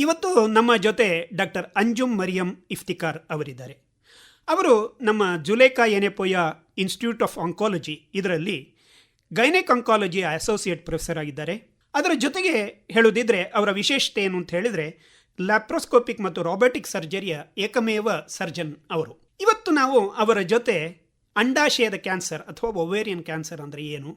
ಇವತ್ತು ನಮ್ಮ ಜೊತೆ ಡಾಕ್ಟರ್ ಅಂಜುಮ್ ಮರಿಯಂ ಇಫ್ತಿಕಾರ್ ಅವರಿದ್ದಾರೆ. ಅವರು ನಮ್ಮ Zulekha Yenepoya institute of oncology ಇದರಲ್ಲಿ ಗೈನೆಕ್ ಆಂಕಾಲಜಿಯ ಅಸೋಸಿಯೇಟ್ ಪ್ರೊಫೆಸರ್ ಆಗಿದ್ದಾರೆ. ಅದರ ಜೊತೆಗೆ ಹೇಳೋದಿದ್ರೆ ಅವರ ವಿಶೇಷತೆ ಏನು ಅಂತ ಹೇಳಿದರೆ ಲ್ಯಾಪ್ರೋಸ್ಕೋಪಿಕ್ ಮತ್ತು ರಾಬೋಟಿಕ್ ಸರ್ಜರಿಯ ಏಕಮೇವ ಸರ್ಜನ್ ಅವರು. ಇವತ್ತು ನಾವು ಅವರ ಜೊತೆ ಅಂಡಾಶಯದ ಕ್ಯಾನ್ಸರ್ ಅಥವಾ ಒವೇರಿಯನ್ ಕ್ಯಾನ್ಸರ್ ಅಂದರೆ ಏನು,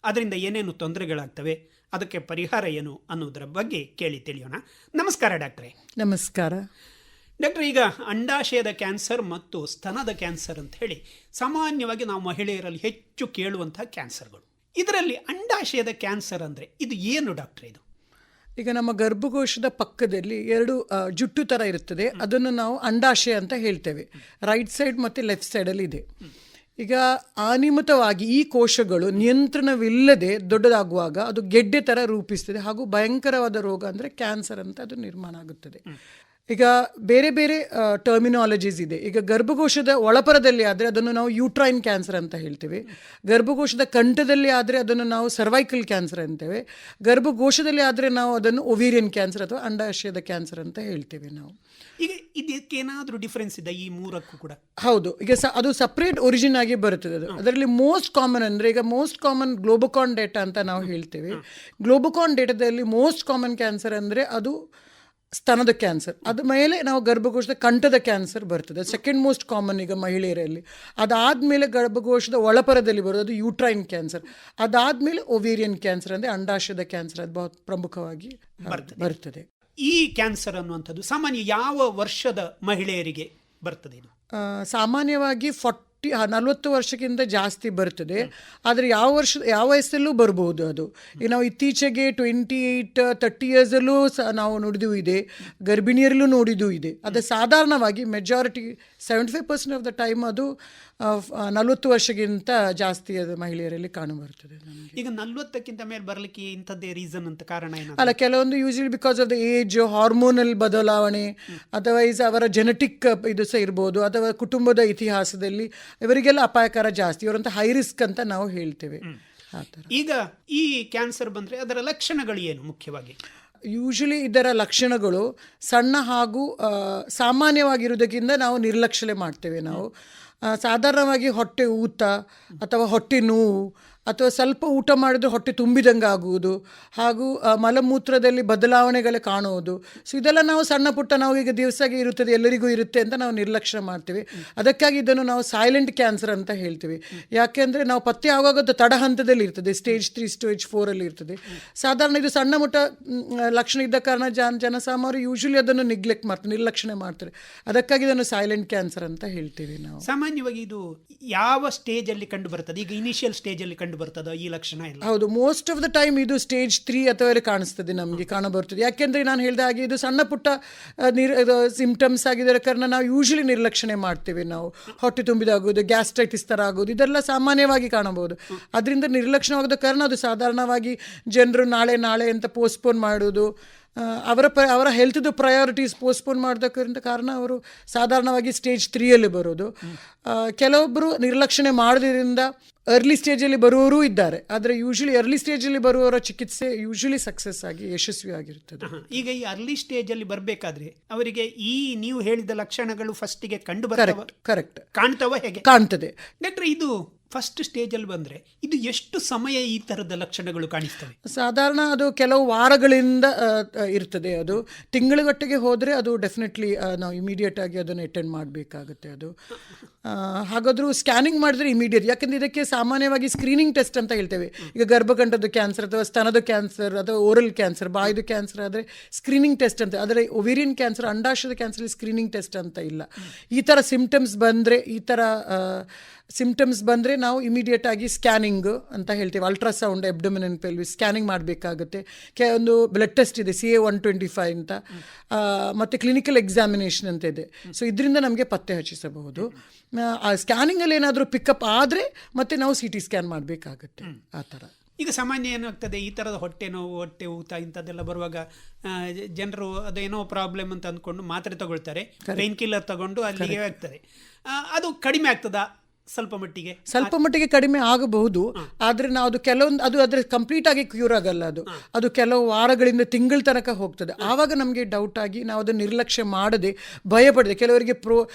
ಅದರಿಂದ ಏನೇನು ತೊಂದರೆಗಳಾಗ್ತವೆ, ಅದಕ್ಕೆ ಪರಿಹಾರ ಏನು ಅನ್ನೋದರ ಬಗ್ಗೆ ಕೇಳಿ ತಿಳಿಯೋಣ. ನಮಸ್ಕಾರ ಡಾಕ್ಟ್ರೇ. ನಮಸ್ಕಾರ ಡಾಕ್ಟ್ರೆ, ಈಗ ಅಂಡಾಶಯದ ಕ್ಯಾನ್ಸರ್ ಮತ್ತು ಸ್ತನದ ಕ್ಯಾನ್ಸರ್ ಅಂತ ಹೇಳಿ ಸಾಮಾನ್ಯವಾಗಿ ನಾವು ಮಹಿಳೆಯರಲ್ಲಿ ಹೆಚ್ಚು ಕೇಳುವಂತಹ ಕ್ಯಾನ್ಸರ್ಗಳು. ಇದರಲ್ಲಿ ಅಂಡಾಶಯದ ಕ್ಯಾನ್ಸರ್ ಅಂದರೆ ಇದು ಏನು ಡಾಕ್ಟ್ರೆ? ಇದು ಈಗ ನಮ್ಮ ಗರ್ಭಕೋಶದ ಪಕ್ಕದಲ್ಲಿ ಎರಡು ಜುಟ್ಟು ಥರ ಇರುತ್ತದೆ, ಅದನ್ನು ನಾವು ಅಂಡಾಶಯ ಅಂತ ಹೇಳ್ತೇವೆ. ರೈಟ್ ಸೈಡ್ ಮತ್ತು ಲೆಫ್ಟ್ ಸೈಡಲ್ಲಿ ಇದೆ. ಈಗ ಅನಿಯಮಿತವಾಗಿ ಈ ಕೋಶಗಳು ನಿಯಂತ್ರಣವಿಲ್ಲದೆ ದೊಡ್ಡದಾಗುವಾಗ ಅದು ಗೆಡ್ಡೆ ಥರ ರೂಪಿಸ್ತದೆ, ಹಾಗೂ ಭಯಂಕರವಾದ ರೋಗ ಅಂದರೆ ಕ್ಯಾನ್ಸರ್ ಅಂತ ಅದು ನಿರ್ಮಾಣ ಆಗುತ್ತದೆ. ಈಗ ಬೇರೆ ಬೇರೆ ಟರ್ಮಿನಾಲಜೀಸ್ ಇದೆ. ಈಗ ಗರ್ಭಕೋಶದ ಒಳಪರದಲ್ಲಿ ಆದರೆ ಅದನ್ನು ನಾವು ಯೂಟ್ರೈನ್ ಕ್ಯಾನ್ಸರ್ ಅಂತ ಹೇಳ್ತೇವೆ. ಗರ್ಭಕೋಶದ ಕಂಠದಲ್ಲಿ ಆದರೆ ಅದನ್ನು ನಾವು ಸರ್ವೈಕಲ್ ಕ್ಯಾನ್ಸರ್ ಅಂತೇವೆ. ಗರ್ಭಕೋಶದಲ್ಲಿ ಆದರೆ ನಾವು ಅದನ್ನು ಒವೇರಿಯನ್ ಕ್ಯಾನ್ಸರ್ ಅಥವಾ ಅಂಡಾಶಯದ ಕ್ಯಾನ್ಸರ್ ಅಂತ ಹೇಳ್ತೇವೆ ನಾವು. ಈಗ ಇದಕ್ಕೇನಾದರೂ ಡಿಫರೆನ್ಸ್ ಇದೆ ಈ ಮೂರಕ್ಕೂ ಕೂಡ? ಹೌದು. ಈಗ ಅದು ಸಪ್ರೇಟ್ ಒರಿಜಿನ್ ಆಗಿ ಬರುತ್ತದೆ. ಅದರಲ್ಲಿ ಮೋಸ್ಟ್ ಕಾಮನ್ ಅಂದರೆ ಈಗ ಮೋಸ್ಟ್ ಕಾಮನ್ ಗ್ಲೋಬಕಾನ್ ಡೇಟಾ ಅಂತ ನಾವು ಹೇಳ್ತೇವೆ. ಗ್ಲೋಬಕಾನ್ ಡೇಟಾದಲ್ಲಿ ಮೋಸ್ಟ್ ಕಾಮನ್ ಕ್ಯಾನ್ಸರ್ ಅಂದರೆ ಅದು ಸ್ತನದ ಕ್ಯಾನ್ಸರ್. ಅದ ಮೇಲೆ ನಾವು ಗರ್ಭಕೋಶದ ಕಂಠದ ಕ್ಯಾನ್ಸರ್ ಬರ್ತದೆ, ಸೆಕೆಂಡ್ ಮೋಸ್ಟ್ ಕಾಮನ್ ಈಗ ಮಹಿಳೆಯರಲ್ಲಿ. ಅದಾದಮೇಲೆ ಗರ್ಭಕೋಶದ ಒಳಪರದಲ್ಲಿ ಬರೋದು ಅದು ಯೂಟ್ರೈನ್ ಕ್ಯಾನ್ಸರ್. ಅದಾದಮೇಲೆ ಒವೇರಿಯನ್ ಕ್ಯಾನ್ಸರ್ ಅಂದರೆ ಅಂಡಾಶಯದ ಕ್ಯಾನ್ಸರ್, ಅದು ಬಹು ಪ್ರಮುಖವಾಗಿ ಬರ್ತದೆ. ಈ ಕ್ಯಾನ್ಸರ್ ಅನ್ನುವಂಥದ್ದು ಸಾಮಾನ್ಯ ಯಾವ ವರ್ಷದ ಮಹಿಳೆಯರಿಗೆ ಬರ್ತದೆ? ಇದು ಸಾಮಾನ್ಯವಾಗಿ 40 ವರ್ಷಕ್ಕಿಂತ ಜಾಸ್ತಿ ಬರ್ತದೆ. ಆದರೆ ಯಾವ ವಯಸ್ಸಲ್ಲೂ ಬರ್ಬೋದು ಅದು. ಈಗ ನಾವು ಇತ್ತೀಚೆಗೆ 28-30 ಇಯರ್ಸಲ್ಲೂ ನಾವು ನೋಡಿದೂ ಇದೆ, ಗರ್ಭಿಣಿಯರಲ್ಲೂ ನೋಡಿದೂ ಇದೆ. ಅದು ಸಾಧಾರಣವಾಗಿ ಮೆಜಾರಿಟಿ 75% ಆಫ್ ದ ಟೈಮ್ ಅದು 40 ವರ್ಷಕ್ಕಿಂತ ಜಾಸ್ತಿ ಅದು ಮಹಿಳೆಯರಲ್ಲಿ ಕಾಣಬರ್ತದೆ. ಈಗ 40ಕ್ಕಿಂತ ಮೇಲೆ ಬರಲಿಕ್ಕೆ ಇಂಥದ್ದೇ ರೀಸನ್ ಅಂತ ಕಾರಣ ಏನು? ಅಲ್ಲ, ಕೆಲವೊಂದು usually because of the age, hormonal ಬದಲಾವಣೆ, ಅಥವಾ ಅವರ ಜೆನೆಟಿಕ್ ಇದು ಸಹ ಇರ್ಬೋದು, ಅಥವಾ ಕುಟುಂಬದ ಇತಿಹಾಸದಲ್ಲಿ ಇವರಿಗೆಲ್ಲ ಅಪಾಯಕಾರ ಜಾಸ್ತಿ, ಇವರಂತ ಹೈ ರಿಸ್ಕ್ ಅಂತ ನಾವು ಹೇಳ್ತೇವೆ. ಈಗ ಈ ಕ್ಯಾನ್ಸರ್ ಬಂದರೆ ಅದರ ಲಕ್ಷಣಗಳು ಏನು ಮುಖ್ಯವಾಗಿ? ಯೂಶಲಿ ಇದರ ಲಕ್ಷಣಗಳು ಸಣ್ಣ ಹಾಗೂ ಸಾಮಾನ್ಯವಾಗಿರುವುದಕ್ಕಿಂತ ನಾವು ನಿರ್ಲಕ್ಷ್ಯ ಮಾಡ್ತೇವೆ. ನಾವು ಸಾಧಾರಣವಾಗಿ ಹೊಟ್ಟೆ ಊತ ಅಥವಾ ಹೊಟ್ಟೆ ನೋವು ಅಥವಾ ಸ್ವಲ್ಪ ಊಟ ಮಾಡಿದ್ರೆ ಹೊಟ್ಟೆ ತುಂಬಿದಂಗೆ ಆಗುವುದು, ಹಾಗೂ ಮಲಮೂತ್ರದಲ್ಲಿ ಬದಲಾವಣೆಗಳೇ ಕಾಣುವುದು. ಸೊ ಇದೆಲ್ಲ ನಾವು ಸಣ್ಣ ಪುಟ್ಟ ನಾವು ಈಗ ದಿವಸಗೆ ಇರುತ್ತದೆ, ಎಲ್ಲರಿಗೂ ಇರುತ್ತೆ ಅಂತ ನಾವು ನಿರ್ಲಕ್ಷ್ಯ ಮಾಡ್ತೀವಿ. ಅದಕ್ಕಾಗಿ ಇದನ್ನು ನಾವು ಸೈಲೆಂಟ್ ಕ್ಯಾನ್ಸರ್ ಅಂತ ಹೇಳ್ತೀವಿ. ಯಾಕೆಂದರೆ ನಾವು ಪತ್ತೆ ಆಗುವಾಗ ತಡ ಹಂತದಲ್ಲಿ ಇರ್ತದೆ, ಸ್ಟೇಜ್ 3 ಸ್ಟೇಜ್ 4 ಇರ್ತದೆ. ಸಾಧಾರಣ ಇದು ಸಣ್ಣ ಪುಟ್ಟ ಲಕ್ಷಣ ಇದ್ದ ಕಾರಣ ಜನಸಾಮಾನ್ಯರು ಯೂಶಲಿ ಅದನ್ನು ನೆಗ್ಲೆಕ್ಟ್ ಮಾಡ್ತಾರೆ, ನಿರ್ಲಕ್ಷಣೆ ಮಾಡ್ತಾರೆ. ಅದಕ್ಕಾಗಿ ಇದನ್ನು ಸೈಲೆಂಟ್ ಕ್ಯಾನ್ಸರ್ ಅಂತ ಹೇಳ್ತೀವಿ ನಾವು. ಸಾಮಾನ್ಯವಾಗಿ ಇದು ಯಾವ ಸ್ಟೇಜಲ್ಲಿ ಕಂಡು ಬರ್ತದೆ? ಈಗ ಇನಿಷಿಯಲ್ ಸ್ಟೇಜಲ್ಲಿ ಕಂಡು ಬರ್ತದ ಈ ಲಕ್ಷಣ ಎಲ್ಲ? ಹೌದು, ಮೋಸ್ಟ್ ಆಫ್ ದ ಟೈಮ್ ಇದು ಸ್ಟೇಜ್ 3 ಅಥವಾ ಕಾಣಿಸ್ತದೆ, ನಮಗೆ ಕಾಣಬರ್ತದೆ. ಯಾಕೆಂದರೆ ನಾನು ಹೇಳಿದ ಹಾಗೆ ಇದು ಸಣ್ಣ ಪುಟ್ಟ ಸಿಂಪ್ಟಮ್ಸ್ ಆಗಿದ್ದರ ಕಾರಣ ನಾವು ಯೂಶಲಿ ನಿರ್ಲಕ್ಷಣೆ ಮಾಡ್ತೇವೆ. ನಾವು ಹೊಟ್ಟೆ ತುಂಬಿದಾಗೋದು, ಗ್ಯಾಸ್ಟ್ರೈಟಿಸ್ ಥರ ಆಗೋದು, ಇದೆಲ್ಲ ಸಾಮಾನ್ಯವಾಗಿ ಕಾಣಬಹುದು. ಅದರಿಂದ ನಿರ್ಲಕ್ಷಣವಾಗದ ಕಾರಣ ಅದು ಸಾಧಾರಣವಾಗಿ ಜನರು ನಾಳೆ ಅಂತ ಪೋಸ್ಟ್ಪೋನ್ ಮಾಡೋದು, ಅವರ ಹೆಲ್ತ್ದು ಪ್ರಯಾರಿಟೀಸ್ ಪೋಸ್ಟ್ಪೋನ್ ಮಾಡೋದಕ್ಕಿಂತ ಕಾರಣ ಅವರು ಸಾಧಾರಣವಾಗಿ ಸ್ಟೇಜ್ 3 ಬರೋದು. ಕೆಲವೊಬ್ಬರು ನಿರ್ಲಕ್ಷಣೆ ಮಾಡೋದ್ರಿಂದ ಅರ್ಲಿ ಸ್ಟೇಜಲ್ಲಿ ಬರುವವರೂ ಇದ್ದಾರೆ. ಆದರೆ ಯೂಶಲಿ ಅರ್ಲಿ ಸ್ಟೇಜಲ್ಲಿ ಬರುವವರ ಚಿಕಿತ್ಸೆ ಯೂಶಲಿ ಸಕ್ಸಸ್ ಆಗಿ ಯಶಸ್ವಿಯಾಗಿರುತ್ತದೆ. ಈಗ ಈ ಅರ್ಲಿ ಸ್ಟೇಜಲ್ಲಿ ಬರಬೇಕಾದ್ರೆ ಅವರಿಗೆ ಈ ನೀವು ಹೇಳಿದ ಲಕ್ಷಣಗಳು ಫಸ್ಟಿಗೆ ಕಂಡು ಕರೆಕ್ಟ್ ಕಾಣ್ತವ? ಹೇಗೆ ಕಾಣ್ತದೆ ಡಾಕ್ಟರ್? ಇದು ಫಸ್ಟ್ ಸ್ಟೇಜಲ್ಲಿ ಬಂದರೆ ಇದು ಎಷ್ಟು ಸಮಯ ಈ ಥರದ ಲಕ್ಷಣಗಳು ಕಾಣಿಸ್ತವೆ? ಸಾಧಾರಣ ಅದು ಕೆಲವು ವಾರಗಳಿಂದ ಇರ್ತದೆ. ಅದು ತಿಂಗಳುಗಟ್ಟಿಗೆ ಹೋದರೆ ಅದು ಡೆಫಿನೆಟ್ಲಿ ನಾವು ಇಮಿಡಿಯೇಟ್ ಆಗಿ ಅದನ್ನು ಅಟೆಂಡ್ ಮಾಡಬೇಕಾಗುತ್ತೆ. ಅದು ಹಾಗಾದರೂ ಸ್ಕ್ಯಾನಿಂಗ್ ಮಾಡಿದ್ರೆ ಇಮಿಡಿಯೇಟ್, ಯಾಕೆಂದರೆ ಇದಕ್ಕೆ ಸಾಮಾನ್ಯವಾಗಿ ಸ್ಕ್ರೀನಿಂಗ್ ಟೆಸ್ಟ್ ಅಂತ ಹೇಳ್ತೇವೆ. ಈಗ ಗರ್ಭಕಂಠದ ಕ್ಯಾನ್ಸರ್ ಅಥವಾ ಸ್ತನದ ಕ್ಯಾನ್ಸರ್ ಅಥವಾ ಓರಲ್ ಕ್ಯಾನ್ಸರ್, ಬಾಯಿದು ಕ್ಯಾನ್ಸರ್ ಆದರೆ ಸ್ಕ್ರೀನಿಂಗ್ ಟೆಸ್ಟ್ ಅಂತ. ಆದರೆ ಒವೇರಿಯನ್ ಕ್ಯಾನ್ಸರ್, ಅಂಡಾಶಯದ ಕ್ಯಾನ್ಸರ್ ಸ್ಕ್ರೀನಿಂಗ್ ಟೆಸ್ಟ್ ಅಂತ ಇಲ್ಲ. ಈ ಥರ ಸಿಂಪ್ಟಮ್ಸ್ ಬಂದರೆ ನಾವು ಇಮಿಡಿಯೇಟ್ ಆಗಿ ಸ್ಕ್ಯಾನಿಂಗ್ ಅಂತ ಹೇಳ್ತೇವೆ. ಅಲ್ಟ್ರಾಸೌಂಡ್, ಅಬ್ಡೊಮಿನ್ ಅಂಡ್ ಪೆಲ್ವಿಸ್ ಸ್ಕ್ಯಾನಿಂಗ್ ಮಾಡಬೇಕಾಗುತ್ತೆ. ಒಂದು ಬ್ಲಡ್ ಟೆಸ್ಟ್ ಇದೆ CA-125 ಅಂತ, ಮತ್ತು ಕ್ಲಿನಿಕಲ್ ಎಕ್ಸಾಮಿನೇಷನ್ ಅಂತ ಇದೆ. ಸೊ ಇದರಿಂದ ನಮಗೆ ಪತ್ತೆ ಹಚ್ಚಿಸಬಹುದು. ಆ ಸ್ಕ್ಯಾನಿಂಗಲ್ಲಿ ಏನಾದರೂ ಪಿಕಪ್ ಆದರೆ ಮತ್ತೆ ನಾವು CT ಸ್ಕ್ಯಾನ್ ಮಾಡಬೇಕಾಗುತ್ತೆ. ಆ ಥರ ಈಗ ಸಾಮಾನ್ಯ ಏನಾಗ್ತದೆ, ಈ ಥರದ ಹೊಟ್ಟೆ ನೋವು, ಹೊಟ್ಟೆ ಊತ ಇಂಥದ್ದೆಲ್ಲ ಬರುವಾಗ ಜನರು ಅದೇನೋ ಪ್ರಾಬ್ಲಮ್ ಅಂತ ಅಂದ್ಕೊಂಡು ಮಾತ್ರೆ ತಗೊಳ್ತಾರೆ, ಪೇನ್ ಕಿಲ್ಲರ್ ತಗೊಂಡು ಅಲ್ಲಿಗೆ ಆಗ್ತದೆ. ಅದು ಕಡಿಮೆ ಆಗ್ತದಾ? ಸ್ವಲ್ಪ ಮಟ್ಟಿಗೆ ಸ್ವಲ್ಪ ಮಟ್ಟಿಗೆ ಕಡಿಮೆ ಆಗಬಹುದು, ಆದರೆ ನಾವು ಅದು ಕೆಲವೊಂದು ಅದು ಅದರ ಕಂಪ್ಲೀಟ್ ಆಗಿ ಕ್ಯೂರ್ ಆಗಲ್ಲ. ಅದು ಕೆಲವು ವಾರಗಳಿಂದ ತಿಂಗಳ ತನಕ ಹೋಗ್ತದೆ. ಆವಾಗ ನಮಗೆ ಡೌಟ್ ಆಗಿ ನಾವು ಅದನ್ನು ನಿರ್ಲಕ್ಷ್ಯ ಮಾಡದೆ ಭಯ ಪಡದೆ, ಕೆಲವರಿಗೆ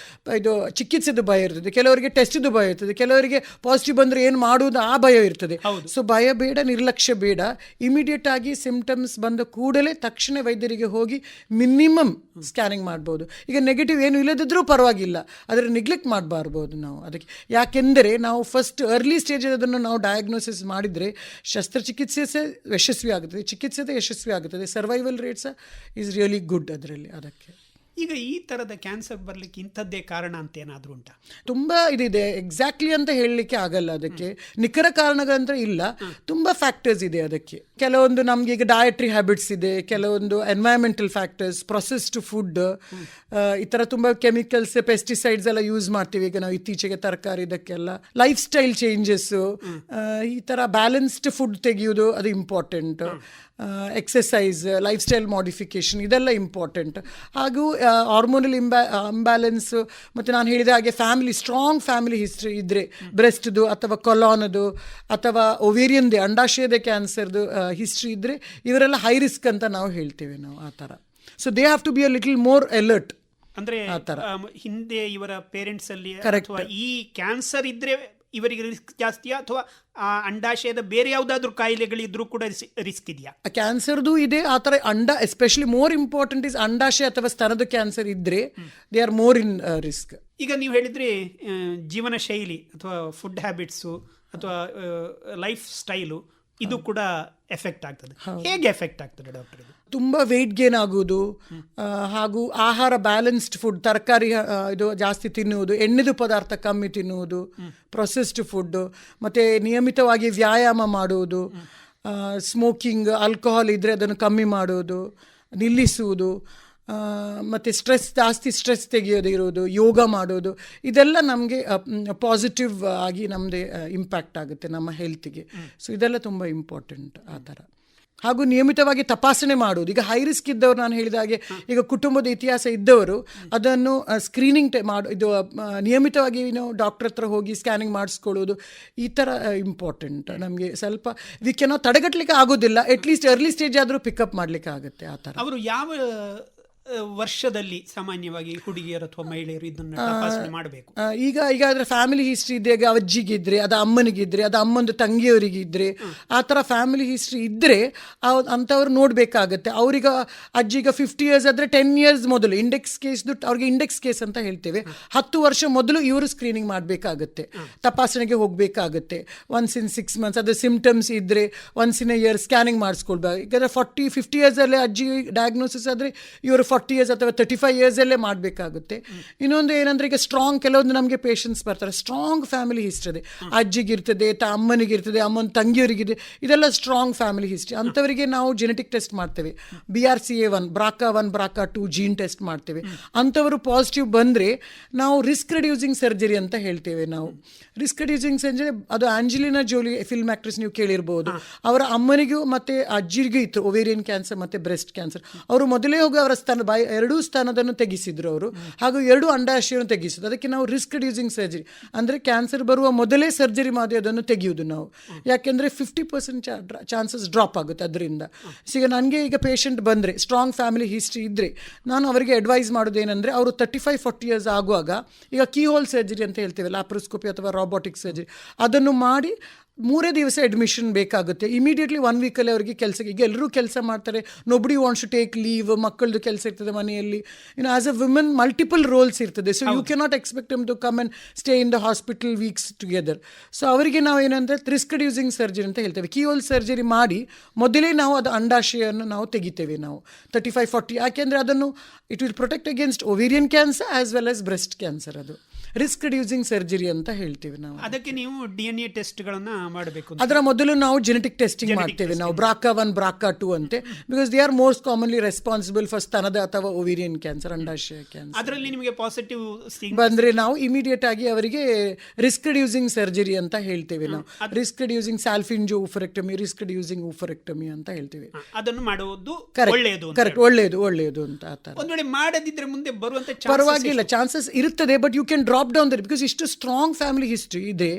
ಇದು ಚಿಕಿತ್ಸೆದು ಭಯ ಇರ್ತದೆ, ಕೆಲವರಿಗೆ ಟೆಸ್ಟಿದು ಭಯ ಇರ್ತದೆ, ಕೆಲವರಿಗೆ ಪಾಸಿಟಿವ್ ಬಂದರೆ ಏನು ಮಾಡುವುದು ಆ ಭಯ ಇರ್ತದೆ. ಸೊ ಭಯ ಬೇಡ, ನಿರ್ಲಕ್ಷ್ಯ ಬೇಡ. ಇಮಿಡಿಯೇಟ್ ಆಗಿ ಸಿಂಪ್ಟಮ್ಸ್ ಬಂದ ಕೂಡಲೇ ತಕ್ಷಣ ವೈದ್ಯರಿಗೆ ಹೋಗಿ ಮಿನಿಮಮ್ ಸ್ಕ್ಯಾನಿಂಗ್ ಮಾಡ್ಬೋದು. ಈಗ ನೆಗೆಟಿವ್ ಏನು ಇಲ್ಲದಿದ್ರೂ ಪರವಾಗಿಲ್ಲ, ಆದರೆ ನೆಗ್ಲೆಕ್ಟ್ ಮಾಡಬಾರ್ಬೋದು ನಾವು ಅದಕ್ಕೆ. ಯಾಕೆಂದರೆ ನಾವು ಫಸ್ಟ್ ಅರ್ಲಿ ಸ್ಟೇಜ್ ಅದನ್ನು ನಾವು ಡಯಾಗ್ನೋಸಿಸ್ ಮಾಡಿದರೆ ಶಸ್ತ್ರಚಿಕಿತ್ಸೆ ಯಶಸ್ವಿ ಆಗುತ್ತದೆ, ಚಿಕಿತ್ಸೆ ಯಶಸ್ವಿ ಆಗುತ್ತದೆ. Survival rates is really good ಅದರಲ್ಲಿ. ಅದಕ್ಕೆ ಈಗ ಈ ಥರದ ಕ್ಯಾನ್ಸರ್ ಬರಲಿಕ್ಕೆ ಇಂಥದ್ದೇ ಕಾರಣ ಅಂತ ಏನಾದರೂ ಉಂಟಾ? ತುಂಬ ಇದಿದೆ, ಎಕ್ಸಾಕ್ಟ್ಲಿ ಅಂತ ಹೇಳಲಿಕ್ಕೆ ಆಗಲ್ಲ. ಅದಕ್ಕೆ ನಿಖರ ಕಾರಣಗಳಂತ ಇಲ್ಲ, ತುಂಬ ಫ್ಯಾಕ್ಟರ್ಸ್ ಇದೆ ಅದಕ್ಕೆ. ಕೆಲವೊಂದು ನಮಗೆ ಈಗ ಡಯಟ್ರಿ ಹ್ಯಾಬಿಟ್ಸ್ ಇದೆ, ಕೆಲವೊಂದು ಎನ್ವೈರನ್ಮೆಂಟಲ್ ಫ್ಯಾಕ್ಟರ್ಸ್, ಪ್ರೊಸೆಸ್ಡ್ ಫುಡ್, ಈ ಥರ ತುಂಬ ಕೆಮಿಕಲ್ಸ್, ಪೆಸ್ಟಿಸೈಡ್ಸ್ ಎಲ್ಲ ಯೂಸ್ ಮಾಡ್ತೀವಿ ಈಗ ನಾವು ಇತ್ತೀಚೆಗೆ ತರಕಾರಿ ಇದಕ್ಕೆಲ್ಲ. ಲೈಫ್ ಸ್ಟೈಲ್ ಚೇಂಜಸ್ಸು, ಈ ಥರ ಬ್ಯಾಲೆನ್ಸ್ಡ್ ಫುಡ್ ತೆಗೆಯೋದು ಅದು important. Exercise, life style modification ಇದೆಲ್ಲ ಇಂಪಾರ್ಟೆಂಟ್. ಹಾಗೂ ಹಾರ್ಮೋನಲ್ ಇಂಬ್ಯಾಲೆನ್ಸು, ಮತ್ತು ನಾನು ಹೇಳಿದ ಹಾಗೆ ಫ್ಯಾಮಿಲಿ, ಸ್ಟ್ರಾಂಗ್ ಫ್ಯಾಮಿಲಿ ಹಿಸ್ಟ್ರಿ ಇದ್ದರೆ, ಬ್ರೆಸ್ಟ್ದು ಅಥವಾ ಕೊಲಾನದು ಅಥವಾ ಒವೇರಿಯನ್ದೇ ಅಂಡಾಶಯದ ಕ್ಯಾನ್ಸರ್ದು ಹಿಸ್ಟ್ರಿ ಇದ್ದರೆ, ಇವರೆಲ್ಲ ಹೈ ರಿಸ್ಕ್ ಅಂತ ನಾವು ಹೇಳ್ತೇವೆ ನಾವು ಆ ಥರ. So they have to be a little more alert. ಅಂದರೆ ಹಿಂದೆ ಇವರ ಪೇರೆಂಟ್ಸ್ ಅಲ್ಲಿ Correct. ಅಥವಾ ಈ ಕ್ಯಾನ್ಸರ್ ಇದ್ರೆ ಇವರಿಗೆ ರಿಸ್ಕ್ ಜಾಸ್ತಿಯಾ, ಅಥವಾ ಅಂಡಾಶಯದ ಬೇರೆ ಯಾವುದಾದ್ರೂ ಕಾಯಿಲೆಗಳಿದ್ರೂ ಕೂಡ ರಿಸ್ಕ್ ಇದೆಯಾ? ಕ್ಯಾನ್ಸರ್ದು ಇದೆ ಆ ಥರ. ಎಸ್ಪೆಷಲಿ ಮೋರ್ ಇಂಪಾರ್ಟೆಂಟ್ ಇಸ್ ಅಂಡಾಶಯ ಅಥವಾ ಸ್ತನದ ಕ್ಯಾನ್ಸರ್ ಇದ್ದರೆ they are more in risk. ಈಗ ನೀವು ಹೇಳಿದ್ರೆ ಜೀವನ ಶೈಲಿ ಅಥವಾ ಫುಡ್ ಹ್ಯಾಬಿಟ್ಸು ಅಥವಾ ಲೈಫ್ ಸ್ಟೈಲು ಇದು ಕೂಡ ಎಫೆಕ್ಟ್ ಆಗ್ತದೆ. ಹೇಗೆ ಎಫೆಕ್ಟ್ ಆಗ್ತದೆ ಡಾಕ್ಟರ್? ಇದು ತುಂಬ ವೆಯ್ಟ್ ಗೇನ್ ಆಗುವುದು, ಹಾಗೂ ಆಹಾರ ಬ್ಯಾಲೆನ್ಸ್ಡ್ ಫುಡ್, ತರಕಾರಿ ಇದು ಜಾಸ್ತಿ ತಿನ್ನುವುದು, ಎಣ್ಣೆದು ಪದಾರ್ಥ ಕಮ್ಮಿ ತಿನ್ನುವುದು, ಪ್ರೊಸೆಸ್ಡ್ ಫುಡ್ಡು, ಮತ್ತು ನಿಯಮಿತವಾಗಿ ವ್ಯಾಯಾಮ ಮಾಡುವುದು, ಸ್ಮೋಕಿಂಗ್, ಆಲ್ಕೋಹಾಲ್ ಇದ್ದರೆ ಅದನ್ನು ಕಮ್ಮಿ ಮಾಡುವುದು, ನಿಲ್ಲಿಸುವುದು, ಮತ್ತು ಜಾಸ್ತಿ ಸ್ಟ್ರೆಸ್ ತೆಗೆಯೋದಿರೋದು, ಯೋಗ ಮಾಡೋದು, ಇದೆಲ್ಲ ನಮಗೆ ಪಾಸಿಟಿವ್ ಆಗಿ ನಮ್ಮದೇ ಇಂಪ್ಯಾಕ್ಟ್ ಆಗುತ್ತೆ ನಮ್ಮ ಹೆಲ್ತಿಗೆ. ಸೊ ಇದೆಲ್ಲ ತುಂಬ ಇಂಪಾರ್ಟೆಂಟ್ ಆ ಥರ. ಹಾಗೂ ನಿಯಮಿತವಾಗಿ ತಪಾಸಣೆ ಮಾಡುವುದು. ಈಗ ಹೈ ರಿಸ್ಕ್ ಇದ್ದವರು, ನಾನು ಹೇಳಿದ ಹಾಗೆ ಈಗ ಕುಟುಂಬದ ಇತಿಹಾಸ ಇದ್ದವರು ಅದನ್ನು ಸ್ಕ್ರೀನಿಂಗ್ ಇದು ನಿಯಮಿತವಾಗಿ ಡಾಕ್ಟರ್ ಹತ್ರ ಹೋಗಿ ಸ್ಕ್ಯಾನಿಂಗ್ ಮಾಡಿಸ್ಕೊಳ್ಳೋದು, ಈ ಥರ ಇಂಪಾರ್ಟೆಂಟ್ ನಮಗೆ. ಸ್ವಲ್ಪ ಇದಕ್ಕೇನೋ ತಡೆಗಟ್ಟಲಿಕ್ಕೆ ಆಗೋದಿಲ್ಲ, ಅಟ್ಲೀಸ್ಟ್ ಅರ್ಲಿ ಸ್ಟೇಜ್ ಆದರೂ ಪಿಕಪ್ ಮಾಡಲಿಕ್ಕೆ ಆಗುತ್ತೆ ಆ ಥರ. ಅವರು ಯಾವ ವರ್ಷದಲ್ಲಿ ಸಾಮಾನ್ಯವಾಗಿ ಹುಡುಗಿಯರು ಅಥವಾ ಮಹಿಳೆಯರು ಇದನ್ನು ತಪಾಸಣೆ ಮಾಡಬೇಕು? ಈಗ ಅದರ ಫ್ಯಾಮಿಲಿ ಹಿಸ್ಟ್ರಿ ಇದೆ, ಈಗ ಅಜ್ಜಿಗಿದ್ರೆ, ಅದು ಅಮ್ಮನಿಗಿದ್ರೆ, ಅದು ಅಮ್ಮಂದು ತಂಗಿಯವರಿಗಿದ್ರೆ, ಆ ಥರ ಫ್ಯಾಮಿಲಿ ಹಿಸ್ಟ್ರಿ ಇದ್ದರೆ ಅಂಥವ್ರು ನೋಡಬೇಕಾಗತ್ತೆ. ಅವ್ರಿಗೆ ಅಜ್ಜಿಗ 50 years ಆದರೆ 10 years ಮೊದಲು ಇಂಡೆಕ್ಸ್ ಕೇಸ್ದು, ಅವ್ರಿಗೆ ಇಂಡೆಕ್ಸ್ ಕೇಸ್ ಅಂತ ಹೇಳ್ತೇವೆ, 10 ವರ್ಷ ಮೊದಲು ಇವರು ಸ್ಕ್ರೀನಿಂಗ್ ಮಾಡಬೇಕಾಗತ್ತೆ, ತಪಾಸಣೆಗೆ ಹೋಗಬೇಕಾಗತ್ತೆ. ಒನ್ಸ್ ಇನ್ 6 months ಅದು ಸಿಂಪ್ಟಮ್ಸ್ ಇದ್ದರೆ once in a year scanning ಮಾಡಿಸ್ಕೊಳ್ಬೇಕು. ಈಗ 40-50 years ಅಲ್ಲೇ ಅಜ್ಜಿ ಡಯಾಗ್ನೋಸಿಸ್ ಆದರೆ ಇವರು 40 years ಅಥವಾ 35 years ಅಲ್ಲೇ ಮಾಡಬೇಕಾಗುತ್ತೆ. ಇನ್ನೊಂದು ಏನಂದರೆ, ಈಗ ಸ್ಟ್ರಾಂಗ್ ಕೆಲವೊಂದು ನಮಗೆ ಪೇಷಂಟ್ಸ್ ಬರ್ತಾರೆ, ಸ್ಟ್ರಾಂಗ್ ಫ್ಯಾಮಿಲಿ ಹಿಸ್ಟ್ರಿ ಇದೆ, ಅಜ್ಜಿಗಿರ್ತದೆ, ಅಮ್ಮನಿಗಿರ್ತದೆ, ಅಮ್ಮನ ತಂಗಿಯವರಿಗಿದೆ, ಇದೆಲ್ಲ ಸ್ಟ್ರಾಂಗ್ ಫ್ಯಾಮಿಲಿ ಹಿಸ್ಟ್ರಿ. ಅಂಥವರಿಗೆ ನಾವು ಜೆನೆಟಿಕ್ ಟೆಸ್ಟ್ ಮಾಡ್ತೇವೆ, BRCA1, BRCA1, BRCA2 gene test ಮಾಡ್ತೇವೆ. ಅಂಥವರು ಪಾಸಿಟಿವ್ ಬಂದರೆ ನಾವು ರಿಸ್ಕ್ ರಿಡ್ಯೂಸಿಂಗ್ ಸರ್ಜರಿ ಅಂತ ಹೇಳ್ತೇವೆ ನಾವು. ರಿಸ್ಕ್ ರಿಡ್ಯೂಸಿಂಗ್ ಸರ್ಜರಿ ಅದು ಆಂಜಲಿನಾ ಜೋಲಿ ಫಿಲ್ಮ್ ಆಕ್ಟ್ರೆಸ್ ನೀವು ಕೇಳಿರ್ಬೋದು, ಅವರ ಅಮ್ಮನಿಗೂ ಮತ್ತು ಅಜ್ಜಿಗೂ ಇತ್ತು ಒವೇರಿಯನ್ ಕ್ಯಾನ್ಸರ್ ಮತ್ತು ಬ್ರೆಸ್ಟ್ ಕ್ಯಾನ್ಸರ್. ಅವರು ಮೊದಲೇ ಹೋಗಿ ಅವರ ಎರಡೂ ಸ್ಥಾನದನ್ನು ತೆಗೆಸಿದ್ರು ಅವರು, ಹಾಗೂ 2 ಅಂಡಾಶಯವನ್ನು ತೆಗೆಸಿದ್ರು. ಅದಕ್ಕೆ ನಾವು ರಿಸ್ಕ್ ರಿಡ್ಯೂಸಿಂಗ್ ಸರ್ಜರಿ ಅಂದರೆ ಕ್ಯಾನ್ಸರ್ ಬರುವ ಮೊದಲೇ ಸರ್ಜರಿ ಮಾಡಿ ಅದನ್ನು ತೆಗೆಯುವುದು ನಾವು. ಯಾಕೆಂದರೆ 50% ಚಾನ್ಸಸ್ ಡ್ರಾಪ್ ಆಗುತ್ತೆ ಅದರಿಂದ. ಈಗ ನನಗೆ ಈಗ ಪೇಷಂಟ್ ಬಂದರೆ ಸ್ಟ್ರಾಂಗ್ ಫ್ಯಾಮಿಲಿ ಹಿಸ್ಟ್ರಿ ಇದ್ದರೆ ನಾನು ಅವರಿಗೆ ಅಡ್ವೈಸ್ ಮಾಡೋದು ಏನಂದರೆ, ಅವರು 35-40 years ಆಗುವಾಗ ಈಗ ಕೀಹೋಲ್ ಸರ್ಜರಿ ಅಂತ ಹೇಳ್ತೇವೆ, ಲ್ಯಾಪ್ರೋಸ್ಕೋಪಿ ಅಥವಾ ರಾಬೋಟಿಕ್ ಸರ್ಜರಿ, ಅದನ್ನು ಮಾಡಿ 3 ದಿವಸ ಅಡ್ಮಿಷನ್ ಬೇಕಾಗುತ್ತೆ. ಇಮಿಡಿಯೇಟ್ಲಿ 1 weekಲ್ಲಿ ಅವರಿಗೆ ಕೆಲಸಕ್ಕೆ, ಈಗ ಎಲ್ಲರೂ ಕೆಲಸ ಮಾಡ್ತಾರೆ, nobody wants to take leave, ಮಕ್ಕಳದು ಕೆಲಸ ಇರ್ತದೆ ಮನೆಯಲ್ಲಿ, as a women multiple roles ಇರ್ತದೆ. So you cannot expect them to come and stay in the hospital weeks together. So ಅವರಿಗೆ ನಾವು ಏನಂದರೆ ರಿಸ್ಕ್ ರಿಡ್ಯೂಸಿಂಗ್ ಸರ್ಜರಿ ಅಂತ ಹೇಳ್ತೇವೆ. ಕೀಹೋಲ್ ಸರ್ಜರಿ ಮಾಡಿ ಮೊದಲೇ ನಾವು ಅದು ಅಂಡಾಶಯವನ್ನು ನಾವು ತೆಗಿತೇವೆ ನಾವು 35-40, ಯಾಕೆಂದರೆ ಅದನ್ನು it will protect against ovarian cancer as well as breast cancer. ಅದು ರಿಸ್ಕ್ ರಿಡ್ಯೂಸಿಂಗ್ ಸರ್ಜರಿ ಅಂತ ಹೇಳ್ತೀವಿ ನಾವು. ಅದಕ್ಕೆ ನೀವು DNA ಟೆಸ್ಟ್ಗಳನ್ನು ಮಾಡಬೇಕು? ಅದರ ಮೊದಲು ನಾವು ಜೆನೆಟಿಕ್ ಟೆಸ್ಟಿಂಗ್ ಮಾಡ್ತೇವೆ ನಾವು BRCA1 BRCA2 ಅಂತೆ, because they are most commonly responsible for ಸ್ತನದ ಅಥವಾ ಓವೇರಿಯನ್ ಕ್ಯಾನ್ಸರ್, ಅಂಡಾಶಯ ಕ್ಯಾನ್ಸರ್. ಅದರಲ್ಲಿ ನಿಮಗೆ ಪಾಸಿಟಿವ್ ಬಂದ್ರೆ ನಾವು ಇಮಿಡಿಯೇಟ್ ಆಗಿ ಅವರಿಗೆ ರಿಸ್ಕ್ ರಿಡ್ಯೂಸಿಂಗ್ ಸರ್ಜರಿ ಅಂತ ಹೇಳ್ತೇವೆ ನಾವು. ರಿಸ್ಕ್ ರಿಡ್ಯೂಸಿಂಗ್ ಸಾಲ್ಫಿಂಜೋ ಊಫರೆಕ್ಟಮಿ, ರಿಸ್ಕ್ ರಿಡ್ಯೂಸಿಂಗ್ ಊಫರೆಕ್ಟಮಿ ಅಂತ ಹೇಳ್ತೇವೆ. ಅದನ್ನು ಮಾಡುವುದು ಒಳ್ಳೆಯದು. ಕರೆಕ್ಟ್, ಒಳ್ಳೆಯದು ಅಂತ ಆ ಥರ. ಒಂದು ವೇಳೆ ಮಾಡದಿದ್ರೆ ಮುಂದೆ ಬರುವಂತ ಪರವಾಗಿಲ್ಲ, ಚಾನ್ಸಸ್ ಇರುತ್ತದೆ, but you can drop down that because ಇಷ್ಟು ಸ್ಟ್ರಾಂಗ್ ಫ್ಯಾಮಿಲಿ ಹಿಸ್ಟ್ರಿ ಇದೆ,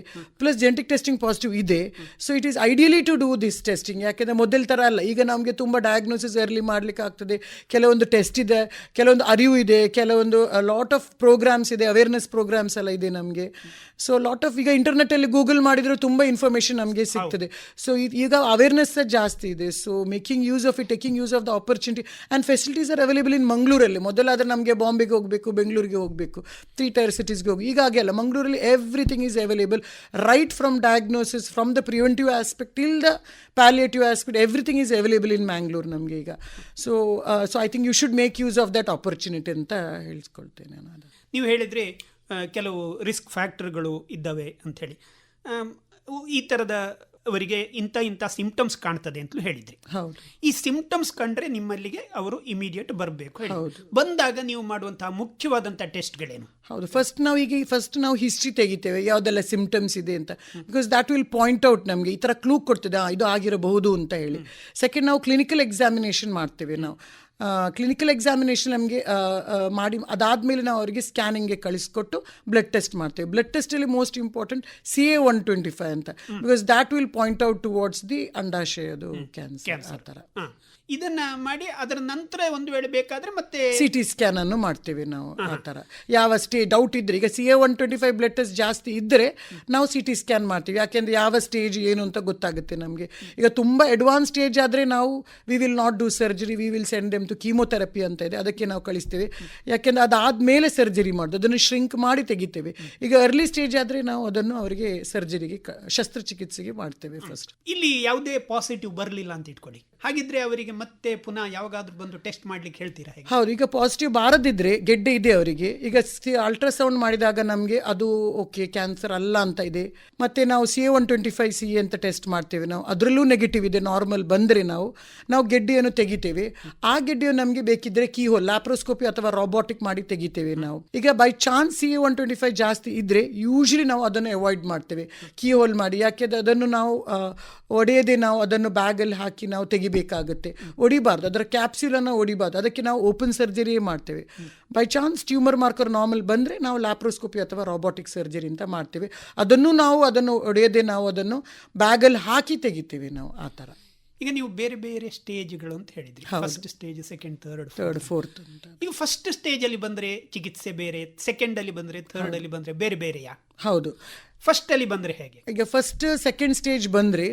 ಪ್ಲಸ್ ಜೆನೆಟಿಕ್ ಟೆಸ್ಟಿಂಗ್ ಪಾಸಿಟಿವ್ ಇದೆ. So it is ideally to do this testing. ಯಾಕೆಂದರೆ ಮೊದಲ ಥರ ಅಲ್ಲ, ಈಗ ನಮಗೆ ತುಂಬ ಡಯಾಗ್ನೋಸಿಸ್ ಎರ್ಲಿ ಮಾಡಲಿಕ್ಕೆ ಆಗ್ತದೆ. ಕೆಲವೊಂದು ಟೆಸ್ಟ್ ಇದೆ, ಕೆಲವೊಂದು ಅರಿವು ಇದೆ, ಕೆಲವೊಂದು ಲಾಟ್ ಆಫ್ ಪ್ರೋಗ್ರಾಮ್ಸ್ ಇದೆ, ಅವೇರ್ನೆಸ್ ಪ್ರೋಗ್ರಾಮ್ಸ್ ಎಲ್ಲ ಇದೆ ನಮಗೆ. ಸೊ ಲಾಟ್ ಆಫ್ ಈಗ ಇಂಟರ್ನೆಟ್ಟಲ್ಲಿ ಗೂಗಲ್ ಮಾಡಿದರೆ ತುಂಬ ಇನ್ಫಾರ್ಮೇಷನ್ ನಮಗೆ ಸಿಗ್ತದೆ. ಸೊ ಈಗ ಅವೇರ್ನೆಸ್ ಜಾಸ್ತಿ ಇದೆ. So making use of it, taking use of the opportunity and facilities are available in ಮಂಗಳೂರಲ್ಲಿ. ಮೊದಲಾದರೆ ನಮಗೆ ಬಾಂಬೆಗೆ ಹೋಗಬೇಕು, ಬೆಂಗಳೂರಿಗೆ ಹೋಗಬೇಕು, 3 ಟೈರ್ ಸಿಟೀಸ್ಗೆ ಹೋಗಿ. ಈಗ ಹಾಗೆ ಅಲ್ಲ, ಮಂಗಳೂರಲ್ಲಿ everything is available, right from diagnosis, from the preventive aspect till the palliative aspect, everything is available in Mangalore ನಮಗೆ ಈಗ. So I think you should make use of that opportunity ಅಂತ ಹೇಳ್ಕೊಳ್ತೇನೆ ನಾನು. ನೀವು ಹೇಳಿದರೆ ಕೆಲವು ರಿಸ್ಕ್ ಫ್ಯಾಕ್ಟರ್ಗಳು ಇದ್ದಾವೆ ಅಂಥೇಳಿ, ಈ ಥರದ ಅವರಿಗೆ ಇಂಥ ಸಿಂಪ್ಟಮ್ಸ್ ಕಾಣ್ತದೆ ಅಂತಲೂ ಹೇಳಿದ್ರಿ. ಹೌದು. ಈ ಸಿಂಪ್ಟಮ್ಸ್ ಕಂಡ್ರೆ ನಿಮ್ಮಲ್ಲಿಗೆ ಅವರು ಇಮಿಡಿಯೇಟ್ ಬರಬೇಕು. ಬಂದಾಗ ನೀವು ಮಾಡುವಂತಹ ಮುಖ್ಯವಾದಂಥ ಟೆಸ್ಟ್ಗಳೇನು? ಹೌದು, ಫಸ್ಟ್ ನಾವು ಹಿಸ್ಟ್ರಿ ತೆಗಿತೇವೆ, ಯಾವುದೆಲ್ಲ ಸಿಂಪ್ಟಮ್ಸ್ ಇದೆ ಅಂತ, because that will point out ನಮಗೆ, ಈ ಥರ ಕ್ಲೂ ಕೊಡ್ತದೆ ಇದು ಆಗಿರಬಹುದು ಅಂತ ಹೇಳಿ. ಸೆಕೆಂಡ್, ನಾವು ಕ್ಲಿನಿಕಲ್ ಎಕ್ಸಾಮಿನೇಷನ್ ಮಾಡ್ತೇವೆ. ನಾವು ಕ್ಲಿನಿಕಲ್ ಎಕ್ಸಾಮಿನೇಷನ್ ನಮಗೆ ಮಾಡಿ ಅದಾದಮೇಲೆ ನಾವು ಅವರಿಗೆ ಸ್ಕ್ಯಾನಿಂಗ್ಗೆ ಕಳಿಸ್ಕೊಟ್ಟು ಬ್ಲಡ್ ಟೆಸ್ಟ್ ಮಾಡ್ತೇವೆ. ಬ್ಲಡ್ ಟೆಸ್ಟಲ್ಲಿ ಮೋಸ್ಟ್ ಇಂಪಾರ್ಟೆಂಟ್ CA-125 ಅಂತ, because that will point out towards the ಅಂಡಾಶಯದು ಕ್ಯಾನ್ಸರ್. ಆ ಥರ ಇದನ್ನ ಮಾಡಿ ಅದರ ನಂತರ ಒಂದು ವೇಳೆ ಬೇಕಾದ್ರೆ ಮತ್ತೆ CT ಸ್ಕ್ಯಾನ್ ಅನ್ನು ಮಾಡ್ತೇವೆ ನಾವು. ಆ ಥರ ಯಾವ ಡೌಟ್ ಇದ್ದರೆ, ಈಗ CA-125 ಬ್ಲಡ್ ಟೆಸ್ಟ್ ಜಾಸ್ತಿ ಇದ್ದರೆ ನಾವು CT ಸ್ಕ್ಯಾನ್ ಮಾಡ್ತೀವಿ. ಯಾಕೆಂದರೆ ಯಾವ ಸ್ಟೇಜ್ ಏನು ಅಂತ ಗೊತ್ತಾಗುತ್ತೆ ನಮಗೆ. ಈಗ ತುಂಬ ಅಡ್ವಾನ್ಸ್ ಸ್ಟೇಜ್ ಆದರೆ ನಾವು we will not do surgery, we will send them to chemotherapy ಅಂತ ಇದೆ, ಅದಕ್ಕೆ ನಾವು ಕಳಿಸ್ತೇವೆ. ಯಾಕೆಂದರೆ ಅದಾದಮೇಲೆ ಸರ್ಜರಿ ಮಾಡೋದು, ಅದನ್ನು ಶ್ರಿಂಕ್ ಮಾಡಿ ತೆಗಿತೇವೆ. ಈಗ ಅರ್ಲಿ ಸ್ಟೇಜ್ ಆದರೆ ನಾವು ಅದನ್ನು ಅವರಿಗೆ ಸರ್ಜರಿಗೆ ಶಸ್ತ್ರಚಿಕಿತ್ಸೆಗೆ ಮಾಡ್ತೇವೆ ಫಸ್ಟ್. ಇಲ್ಲಿ ಯಾವುದೇ ಪಾಸಿಟಿವ್ ಬರಲಿಲ್ಲ ಅಂತ ಇಟ್ಕೊಳ್ಳಿ, ಹಾಗಿದ್ರೆ ಅವರಿಗೆ ಮತ್ತೆ ಪುನಃ ಯಾವಾಗಾದ್ರೂ ಬಂದು ಟೆಸ್ಟ್ ಮಾಡ್ಲಿಕ್ಕೆ ಹೇಳ್ತೀರಾ? ಹೌದು, ಈಗ ಪಾಸಿಟಿವ್ ಬಾರದಿದ್ರೆ ಗೆಡ್ಡೆ ಇದೆ ಅವರಿಗೆ, ಈಗ ಅಲ್ಟ್ರಾಸೌಂಡ್ ಮಾಡಿದಾಗ ನಮಗೆ ಅದು ಓಕೆ ಕ್ಯಾನ್ಸರ್ ಅಲ್ಲ ಅಂತ ಇದೆ. ಮತ್ತೆ ನಾವು CA-125 ಅಂತ ಟೆಸ್ಟ್ ಮಾಡ್ತೇವೆ ನಾವು, ಅದರಲ್ಲೂ ನೆಗೆಟಿವ್ ಇದೆ, ನಾರ್ಮಲ್ ಬಂದರೆ ನಾವು ಗೆಡ್ಡೆಯನ್ನು ತೆಗಿತೇವೆ. ಆ ಗೆಡ್ಡೆಯನ್ನು ನಮಗೆ ಬೇಕಿದ್ರೆ ಕೀಹೋಲ್, ಲ್ಯಾಪ್ರೋಸ್ಕೋಪಿ ಅಥವಾ ರಾಬೋಟಿಕ್ ಮಾಡಿ ತೆಗಿತೇವೆ ನಾವು. ಈಗ ಬೈ ಚಾನ್ಸ್ CA-125 ಜಾಸ್ತಿ ಇದ್ರೆ ಯೂಶಲಿ ನಾವು ಅದನ್ನು ಅವಾಯ್ಡ್ ಮಾಡ್ತೇವೆ, ಕೀಹೋಲ್ ಮಾಡಿ. ಯಾಕೆಂದರೆ ಅದನ್ನು ನಾವು ಒಡೆಯದೆ ನಾವು ಅದನ್ನು ಬ್ಯಾಗಲ್ಲಿ ಹಾಕಿ ನಾವು ತೆಗಿಬೇಕಾಗುತ್ತೆ, ಒಡಿಬಾರ್ದು, ಅದರ ಕ್ಯಾಪ್ಸ್ಯೂಲನ್ನು ಒಡಿಬಾರ್ದು, ಅದಕ್ಕೆ ನಾವು ಓಪನ್ ಸರ್ಜರಿಯೇ ಮಾಡ್ತೇವೆ. By chance tumour marker normal ಬಂದರೆ ನಾವು ಲ್ಯಾಪ್ರೋಸ್ಕೋಪಿ ಅಥವಾ ರಾಬೋಟಿಕ್ ಸರ್ಜರಿ ಅಂತ ಮಾಡ್ತೇವೆ. ಅದನ್ನು ಒಡೆಯದೆ ನಾವು ಅದನ್ನು ಬ್ಯಾಗಲ್ಲಿ ಹಾಕಿ ತೆಗಿತೇವೆ ನಾವು. ಆ ಥರ. ಈಗ ನೀವು ಬೇರೆ ಬೇರೆ ಸ್ಟೇಜ್ಗಳು ಅಂತ ಹೇಳಿದ್ರಿ, first stage, second, third, fourth ಅಂತ. ಈಗ ಫಸ್ಟ್ ಸ್ಟೇಜಲ್ಲಿ ಬಂದರೆ ಚಿಕಿತ್ಸೆ ಬೇರೆ, ಸೆಕೆಂಡಲ್ಲಿ ಬಂದರೆ, ಥರ್ಡಲ್ಲಿ ಬಂದರೆ ಬೇರೆ ಬೇರೆಯಾ? ಹೌದು. ಫಸ್ಟಲ್ಲಿ ಬಂದರೆ ಹೇಗೆ? ಈಗ ಫಸ್ಟ್ ಸೆಕೆಂಡ್ ಸ್ಟೇಜ್ ಬಂದರೆ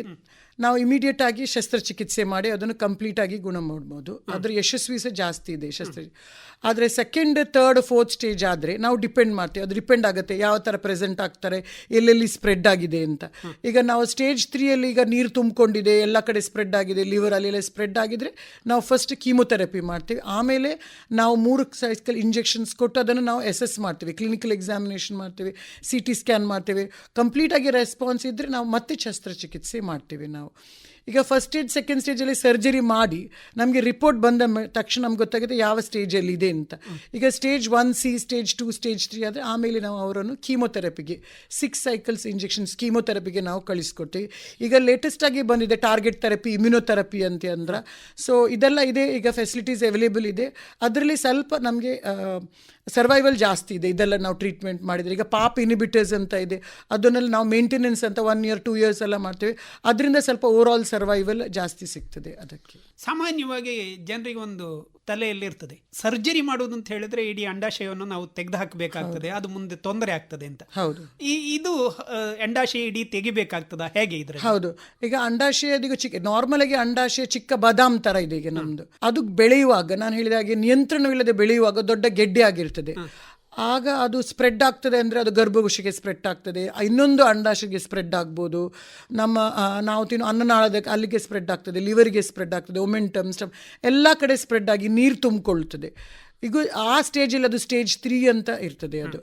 ನಾವು ಇಮಿಡಿಯೇಟ್ ಆಗಿ ಶಸ್ತ್ರಚಿಕಿತ್ಸೆ ಮಾಡಿ ಅದನ್ನು ಕಂಪ್ಲೀಟ್ ಆಗಿ ಗುಣ ಮಾಡ್ಬೋದು. ಅದರ ಯಶಸ್ವಿ ಸಹ ಜಾಸ್ತಿ ಇದೆ ಆದರೆ ಸೆಕೆಂಡ್, ಥರ್ಡ್, ಫೋರ್ತ್ ಸ್ಟೇಜ್ ಆದರೆ ನಾವು ಡಿಪೆಂಡ್ ಮಾಡ್ತೀವಿ. ಅದು ಡಿಪೆಂಡ್ ಆಗುತ್ತೆ ಯಾವ ಥರ ಪ್ರೆಸೆಂಟ್ ಆಗ್ತಾರೆ, ಎಲ್ಲೆಲ್ಲಿ ಸ್ಪ್ರೆಡ್ ಆಗಿದೆ ಅಂತ. ಈಗ ನಾವು ಸ್ಟೇಜ್ 3ಯಲ್ಲಿ ಈಗ ನೀರು ತುಂಬಿಕೊಂಡಿದೆ, ಎಲ್ಲ ಕಡೆ ಸ್ಪ್ರೆಡ್ ಆಗಿದೆ, ಲಿವರ್ ಅಲ್ಲೆಲ್ಲ ಸ್ಪ್ರೆಡ್ ಆಗಿದ್ರೆ ನಾವು ಫಸ್ಟ್ ಕೀಮೋಥೆರಪಿ ಮಾಡ್ತೀವಿ. ಆಮೇಲೆ ನಾವು 3 ಸೈಕಲ್ ಇಂಜೆಕ್ಷನ್ಸ್ ಕೊಟ್ಟು ಅದನ್ನು ನಾವು ಅಸೆಸ್ ಮಾಡ್ತೀವಿ, ಕ್ಲಿನಿಕಲ್ ಎಕ್ಸಾಮಿನೇಷನ್ ಮಾಡ್ತೀವಿ, CT ಸ್ಕ್ಯಾನ್ ಮಾಡ್ತೇವೆ. ಕಂಪ್ಲೀಟಾಗಿ ರೆಸ್ಪಾನ್ಸ್ ಇದ್ದರೆ ನಾವು ಮತ್ತೆ ಶಸ್ತ್ರಚಿಕಿತ್ಸೆ ಮಾಡ್ತೀವಿ ನಾವು. ಈಗ ಫಸ್ಟ್ ಸ್ಟೇಜ್, ಸೆಕೆಂಡ್ ಸ್ಟೇಜಲ್ಲಿ ಸರ್ಜರಿ ಮಾಡಿ ನಮಗೆ ರಿಪೋರ್ಟ್ ಬಂದ ತಕ್ಷಣ ನಮ್ಗೆ ಗೊತ್ತಾಗುತ್ತೆ ಯಾವ ಸ್ಟೇಜಲ್ಲಿ ಇದೆ ಅಂತ. ಈಗ ಸ್ಟೇಜ್ 1C, ಸ್ಟೇಜ್ 2, ಸ್ಟೇಜ್ 3 ಆದರೆ ಆಮೇಲೆ ನಾವು ಅವರನ್ನು ಕೀಮೋಥೆರಪಿಗೆ 6 ಸೈಕಲ್ಸ್ ಇಂಜೆಕ್ಷನ್ಸ್ ಕೀಮೋಥೆರಪಿಗೆ ನಾವು ಕಳಿಸ್ಕೊಡ್ತೀವಿ. ಈಗ ಲೇಟೆಸ್ಟಾಗಿ ಬಂದಿದೆ ಟಾರ್ಗೆಟ್ ಥೆರಪಿ, ಇಮ್ಯುನೋಥೆರಪಿ ಅಂತ ಅಂದ್ರೆ. ಸೊ ಇದೆಲ್ಲ ಇದೆ, ಈಗ ಫೆಸಿಲಿಟೀಸ್ ಅವೈಲೇಬಲ್ ಇದೆ. ಅದರಲ್ಲಿ ಸ್ವಲ್ಪ ನಮಗೆ ಸರ್ವೈವಲ್ ಜಾಸ್ತಿ ಇದೆ ಇದೆಲ್ಲ ನಾವು ಟ್ರೀಟ್ಮೆಂಟ್ ಮಾಡಿದರೆ. ಈಗ ಪಾಪ್ ಇನಿಬಿಟರ್ಸ್ ಅಂತ ಇದೆ, ಅದನ್ನೆಲ್ಲ ನಾವು ಮೇಂಟೆನೆನ್ಸ್ ಅಂತ 1 year 2 years ಎಲ್ಲ ಮಾಡ್ತೇವೆ. ಅದರಿಂದ ಸ್ವಲ್ಪ ಓವರಾಲ್ ಸರ್ವೈವಲ್ ಜಾಸ್ತಿ ಸಿಗ್ತದೆ. ಅದಕ್ಕೆ ಸಾಮಾನ್ಯವಾಗಿ ಜನರಿಗೆ ಒಂದು ತಲೆಯಲ್ಲಿರ್ತದೆ, ಸರ್ಜರಿ ಮಾಡೋದು ಅಂತ ಹೇಳಿದ್ರೆ ಇಡೀ ಅಂಡಾಶಯವನ್ನು ನಾವು ತೆಗೆದು ಹಾಕಬೇಕಾಗ್ತದೆ, ಅದು ಮುಂದೆ ತೊಂದರೆ ಆಗ್ತದೆ ಅಂತ. ಹೌದು, ಇದು ಅಂಡಾಶಯ ಇಡೀ ತೆಗಿಬೇಕಾಗ್ತದ ಹೇಗೆ ಇದ್ರೆ? ಹೌದು, ಈಗ ಅಂಡಾಶಯ ನಾರ್ಮಲ್ ಆಗಿ ಅಂಡಾಶಯ ಚಿಕ್ಕ ಬಾದಾಮ್ ತರ ಇದೆ ಈಗ ನಮ್ದು. ಅದು ಬೆಳೆಯುವಾಗ ನಾನು ಹೇಳಿದ ಹಾಗೆ ನಿಯಂತ್ರಣವಿಲ್ಲದೆ ಬೆಳೆಯುವಾಗ ದೊಡ್ಡ ಗೆಡ್ಡೆ ಆಗಿರ್ತದೆ. ಆಗ ಅದು ಸ್ಪ್ರೆಡ್ ಆಗ್ತದೆ ಅಂದರೆ ಅದು ಗರ್ಭಕೋಶಕ್ಕೆ ಸ್ಪ್ರೆಡ್ ಆಗ್ತದೆ, ಇನ್ನೊಂದು ಅಂಡಾಶಯಕ್ಕೆ ಸ್ಪ್ರೆಡ್ ಆಗ್ಬೋದು, ನಾವು ತಿನ್ನೋ ಅನ್ನನಾಳದ ಅಲ್ಲಿಗೆ ಸ್ಪ್ರೆಡ್ ಆಗ್ತದೆ, ಲಿವರ್ಗೆ ಸ್ಪ್ರೆಡ್ ಆಗ್ತದೆ, ಒಮೆಂಟಮ್ ಸ್ಟಮ್ ಎಲ್ಲ ಕಡೆ ಸ್ಪ್ರೆಡ್ ಆಗಿ ನೀರು ತುಂಬಿಕೊಳ್ತದೆ. ಈಗ ಆ ಸ್ಟೇಜಲ್ಲಿ ಅದು ಸ್ಟೇಜ್ 3 ಅಂತ ಇರ್ತದೆ ಅದು.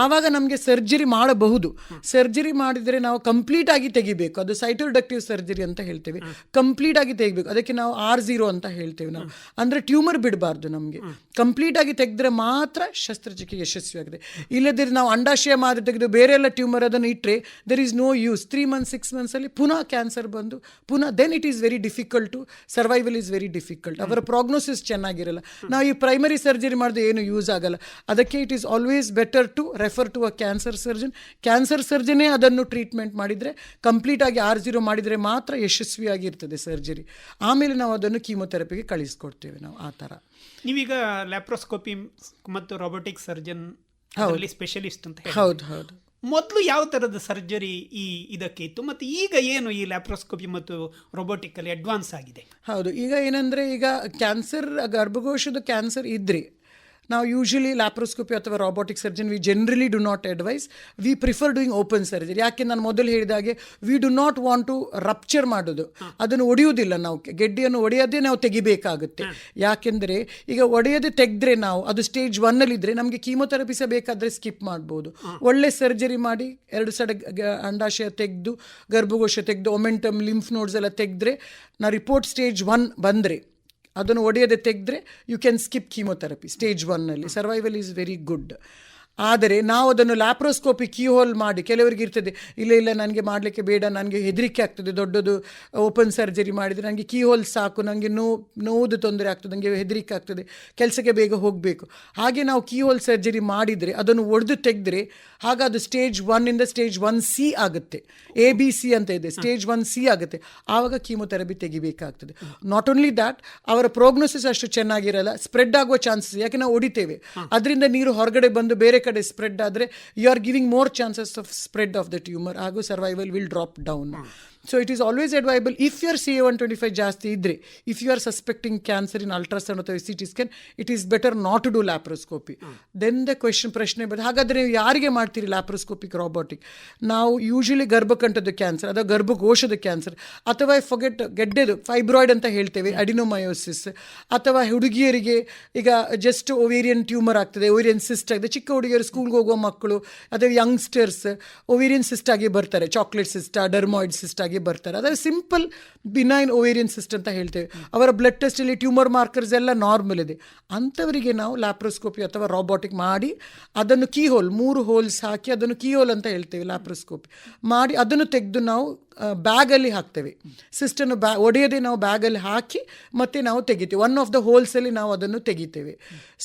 ಆವಾಗ ನಮಗೆ ಸರ್ಜರಿ ಮಾಡಬಹುದು. ಸರ್ಜರಿ ಮಾಡಿದರೆ ನಾವು ಕಂಪ್ಲೀಟ್ ಆಗಿ ತೆಗಿಬೇಕು, ಅದು ಸೈಟೋರಿಡಕ್ಟಿವ್ ಸರ್ಜರಿ ಅಂತ ಹೇಳ್ತೇವೆ. ಕಂಪ್ಲೀಟ್ ಆಗಿ ತೆಗಿಬೇಕು, ಅದಕ್ಕೆ ನಾವು R0 ಅಂತ ಹೇಳ್ತೇವೆ ನಾವು. ಅಂದರೆ ಟ್ಯೂಮರ್ ಬಿಡಬಾರ್ದು ನಮಗೆ, ಕಂಪ್ಲೀಟ್ ಆಗಿ ತೆಗೆದ್ರೆ ಮಾತ್ರ ಶಸ್ತ್ರಚಿಕಿತ್ಸೆ ಯಶಸ್ವಿಯಾಗಿದೆ. ಇಲ್ಲದಿದ್ರೆ ನಾವು ಅಂಡಾಶಯ ಮಾತ್ರ ತೆಗೆದು ಬೇರೆ ಎಲ್ಲ ಟ್ಯೂಮರ್ ಅದನ್ನು ಇಟ್ಟರೆ there is no use. 3 months 6 months ಅಲ್ಲಿ ಪುನಃ ಕ್ಯಾನ್ಸರ್ ಬಂದು ಪುನಃ then it is very difficult to survival is very difficult. ಅವರ ಪ್ರಾಗ್ನೋಸಿಸ್ ಚೆನ್ನಾಗಿರಲ್ಲ. ನಾವು ಈ ಪ್ರೈಮರಿ ಸರ್ಜರಿ ಮಾಡಿದ್ರೆ ಏನು ಯೂಸ್ ಆಗಲ್ಲ. ಅದಕ್ಕೆ it is always better to refer to a cancer surgeon. Cancer ಸರ್ಜನೇ ಅದನ್ನು ಟ್ರೀಟ್ಮೆಂಟ್ ಮಾಡಿದರೆ, ಕಂಪ್ಲೀಟ್ ಆಗಿ R0 ಮಾಡಿದರೆ ಮಾತ್ರ ಯಶಸ್ವಿಯಾಗಿರ್ತದೆ ಸರ್ಜರಿ. ಆಮೇಲೆ ನಾವು ಅದನ್ನು ಕೀಮೊಥೆರಪಿಗೆ ಕಳಿಸ್ಕೊಡ್ತೇವೆ ನಾವು. ಆ ಥರ ನೀವೀಗ ಲ್ಯಾಪ್ರೋಸ್ಕೋಪಿ ಮತ್ತು ರೋಬೋಟಿಕ್ ಸರ್ಜನ್ ಸ್ಪೆಷಲಿಸ್ಟ್ ಅಂತ ಹೇಳಿ. ಹೌದು ಹೌದು. ಮೊದಲು ಯಾವ ಥರದ ಸರ್ಜರಿ ಇದಕ್ಕೆ ಇತ್ತು, ಮತ್ತು ಈಗ ಏನು ಈ ಲ್ಯಾಪ್ರೋಸ್ಕೋಪಿ ಮತ್ತು ರೋಬೋಟಿಕಲ್ಲಿ ಅಡ್ವಾನ್ಸ್ ಆಗಿದೆ? ಹೌದು, ಈಗ ಏನಂದರೆ ಈಗ ಕ್ಯಾನ್ಸರ್, ಗರ್ಭಕೋಶದ ಕ್ಯಾನ್ಸರ್ ಇದ್ದರೆ ನಾವು ಯೂಶಲಿ ಲ್ಯಾಪ್ರೋಸ್ಕೋಪಿ ಅಥವಾ robotic surgeon we generally do not advise. We prefer doing open surgery. ಯಾಕೆ ನಾನು ಮೊದಲು ಹೇಳಿದಾಗೆ we do not want to rupture ಮಾಡೋದು, ಅದನ್ನು ಒಡೆಯುವುದಿಲ್ಲ ನಾವು. ಗೆಡ್ಡೆಯನ್ನು ಒಡೆಯದೇ ನಾವು ತೆಗಿಬೇಕಾಗುತ್ತೆ. ಯಾಕೆಂದರೆ ಈಗ ಒಡೆಯದೆ ತೆಗೆದ್ರೆ ನಾವು ಅದು ಸ್ಟೇಜ್ 1 ನಮಗೆ ಕೀಮೊಥೆರಪಿ ಸಹ ಬೇಕಾದರೆ ಸ್ಕಿಪ್ ಮಾಡ್ಬೋದು. ಒಳ್ಳೆ ಸರ್ಜರಿ ಮಾಡಿ 2 ಸೈಡ್ ಅಂಡಾಶಯ ತೆಗೆದು ಗರ್ಭಕೋಶ ತೆಗೆದು ಒಮೆಂಟಮ್ ಲಿಂಫ್ ನೋಡ್ಸ್ ಎಲ್ಲ ತೆಗೆದ್ರೆ ನಾ ರಿಪೋರ್ಟ್ ಸ್ಟೇಜ್ 1 ಬಂದರೆ ಅದನ್ನು ಒಡೆಯದೆ ತೆಗೆದ್ರೆ you can skip chemotherapy stage 1 survival is very good. ಆದರೆ ನಾವು ಅದನ್ನು ಲ್ಯಾಪ್ರೋಸ್ಕೋಪಿ ಕೀ ಹೋಲ್ ಮಾಡಿ, ಕೆಲವರಿಗೆ ಇರ್ತದೆ ಇಲ್ಲ ನನಗೆ ಮಾಡಲಿಕ್ಕೆ ಬೇಡ, ನನಗೆ ಹೆದರಿಕೆ ಆಗ್ತದೆ, ದೊಡ್ಡದು ಓಪನ್ ಸರ್ಜರಿ ಮಾಡಿದರೆ ನನಗೆ ಕೀ ಹೋಲ್ ಸಾಕು, ನನಗೆ ನೋವುದು ತೊಂದರೆ ಆಗ್ತದೆ, ನನಗೆ ಹೆದರಿಕೆ ಆಗ್ತದೆ, ಕೆಲಸಕ್ಕೆ ಬೇಗ ಹೋಗಬೇಕು. ಹಾಗೆ ನಾವು ಕೀ ಹೋಲ್ ಸರ್ಜರಿ ಮಾಡಿದರೆ ಅದನ್ನು ಒಡೆದು ತೆಗೆದ್ರೆ ಆಗ ಅದು ಸ್ಟೇಜ್ 1 ಸ್ಟೇಜ್ 1C ಆಗುತ್ತೆ. ABC ಅಂತ ಇದೆ, ಸ್ಟೇಜ್ 1C ಆಗುತ್ತೆ. ಆವಾಗ ಕೀಮೊಥೆರಪಿ ತೆಗಿಬೇಕಾಗ್ತದೆ. ನಾಟ್ ಓನ್ಲಿ ದ್ಯಾಟ್, ಅವರ ಪ್ರೋಗ್ನೋಸಿಸ್ ಅಷ್ಟು ಚೆನ್ನಾಗಿರಲ್ಲ, ಸ್ಪ್ರೆಡ್ ಆಗುವ ಚಾನ್ಸಸ್, ಯಾಕೆ ನಾವು ಹೊಡಿತೇವೆ, ಅದರಿಂದ ನೀರು ಹೊರಗಡೆ ಬಂದು ಬೇರೆ ಕಡೆ ಸ್ಪ್ರೆಡ್ ಆದರೆ you are giving more chances of spread of the tumour, ಹಾಗೂ survival will drop down. So it is always advisable if your CA-125 ಜಾಸ್ತಿ ಇದ್ದರೆ, if you are suspecting cancer in ultrasound ಅಥವಾ CT scan, it is better not to do laparoscopy. Then the ಪ್ರಶ್ನೆ ಬರ್ತದೆ, ಹಾಗಾದರೆ ನೀವು ಯಾರಿಗೆ ಮಾಡ್ತೀರಿ ಲ್ಯಾಪ್ರೋಸ್ಕೋಪಿಕ್ ರಾಬೋಟಿಕ್? ನಾವು ಯೂಶಲಿ ಗರ್ಭಕಂಠದ ಕ್ಯಾನ್ಸರ್ ಅಥವಾ ಗರ್ಭಕೋಶದ ಕ್ಯಾನ್ಸರ್ ಅಥವಾ ಗೆಡ್ಡೆದು ಫೈಬ್ರಾಯ್ಡ್ ಅಂತ ಹೇಳ್ತೇವೆ, ಅಡಿನೋಮಯೋಸಿಸ್, ಅಥವಾ ಹುಡುಗಿಯರಿಗೆ ಈಗ ಜಸ್ಟ್ ಓವೇರಿಯನ್ ಟ್ಯೂಮರ್ ಆಗ್ತದೆ, ಓವೇರಿಯನ್ ಸಿಸ್ಟ್ ಆಗಿದೆ, ಚಿಕ್ಕ ಹುಡುಗಿಯರು ಸ್ಕೂಲ್ಗೆ ಹೋಗುವ ಮಕ್ಕಳು ಅಥವಾ ಯಂಗ್ಸ್ಟರ್ಸ್ ಓವೇರಿಯನ್ ಸಿಸ್ಟ್ ಆಗಿ ಬರ್ತಾರೆ, ಚಾಕ್ಲೇಟ್ ಸಿಸ್ಟ್, ಡರ್ಮಾಯ್ಡ್ ಸಿಸ್ಟ್ ಆಗಿ ಬರ್ತಾರೆ. ಅದರ ಸಿಂಪಲ್ ಬಿನೈನ್ ಓವೇರಿಯನ್ ಸಿಸ್ಟ್ ಅಂತ ಹೇಳ್ತೇವೆ. ಅವರ ಬ್ಲಡ್ ಟೆಸ್ಟಲ್ಲಿ ಟ್ಯೂಮರ್ ಮಾರ್ಕರ್ಸ್ ಎಲ್ಲ ನಾರ್ಮಲ್ ಇದೆ. ಅಂಥವರಿಗೆ ನಾವು ಲ್ಯಾಪ್ರೋಸ್ಕೋಪಿ ಅಥವಾ ರಾಬೋಟಿಕ್ ಮಾಡಿ ಅದನ್ನು ಕೀ ಹೋಲ್ 3 ಹೋಲ್ಸ್ ಹಾಕಿ ಅದನ್ನು ಕೀ ಹೋಲ್ ಅಂತ ಹೇಳ್ತೇವೆ, ಲ್ಯಾಪ್ರೋಸ್ಕೋಪಿ ಮಾಡಿ ಅದನ್ನು ತೆಗೆದು ನಾವು ಬ್ಯಾಗಲ್ಲಿ ಹಾಕ್ತೇವೆ. ಸಿಸ್ಟನ್ನು ಒಡೆಯದೆ ನಾವು ಬ್ಯಾಗಲ್ಲಿ ಹಾಕಿ ಮತ್ತೆ ನಾವು ತೆಗಿತೇವೆ. ಒನ್ ಆಫ್ ದ ಹೋಲ್ಸಲ್ಲಿ ನಾವು ಅದನ್ನು ತೆಗಿತೇವೆ.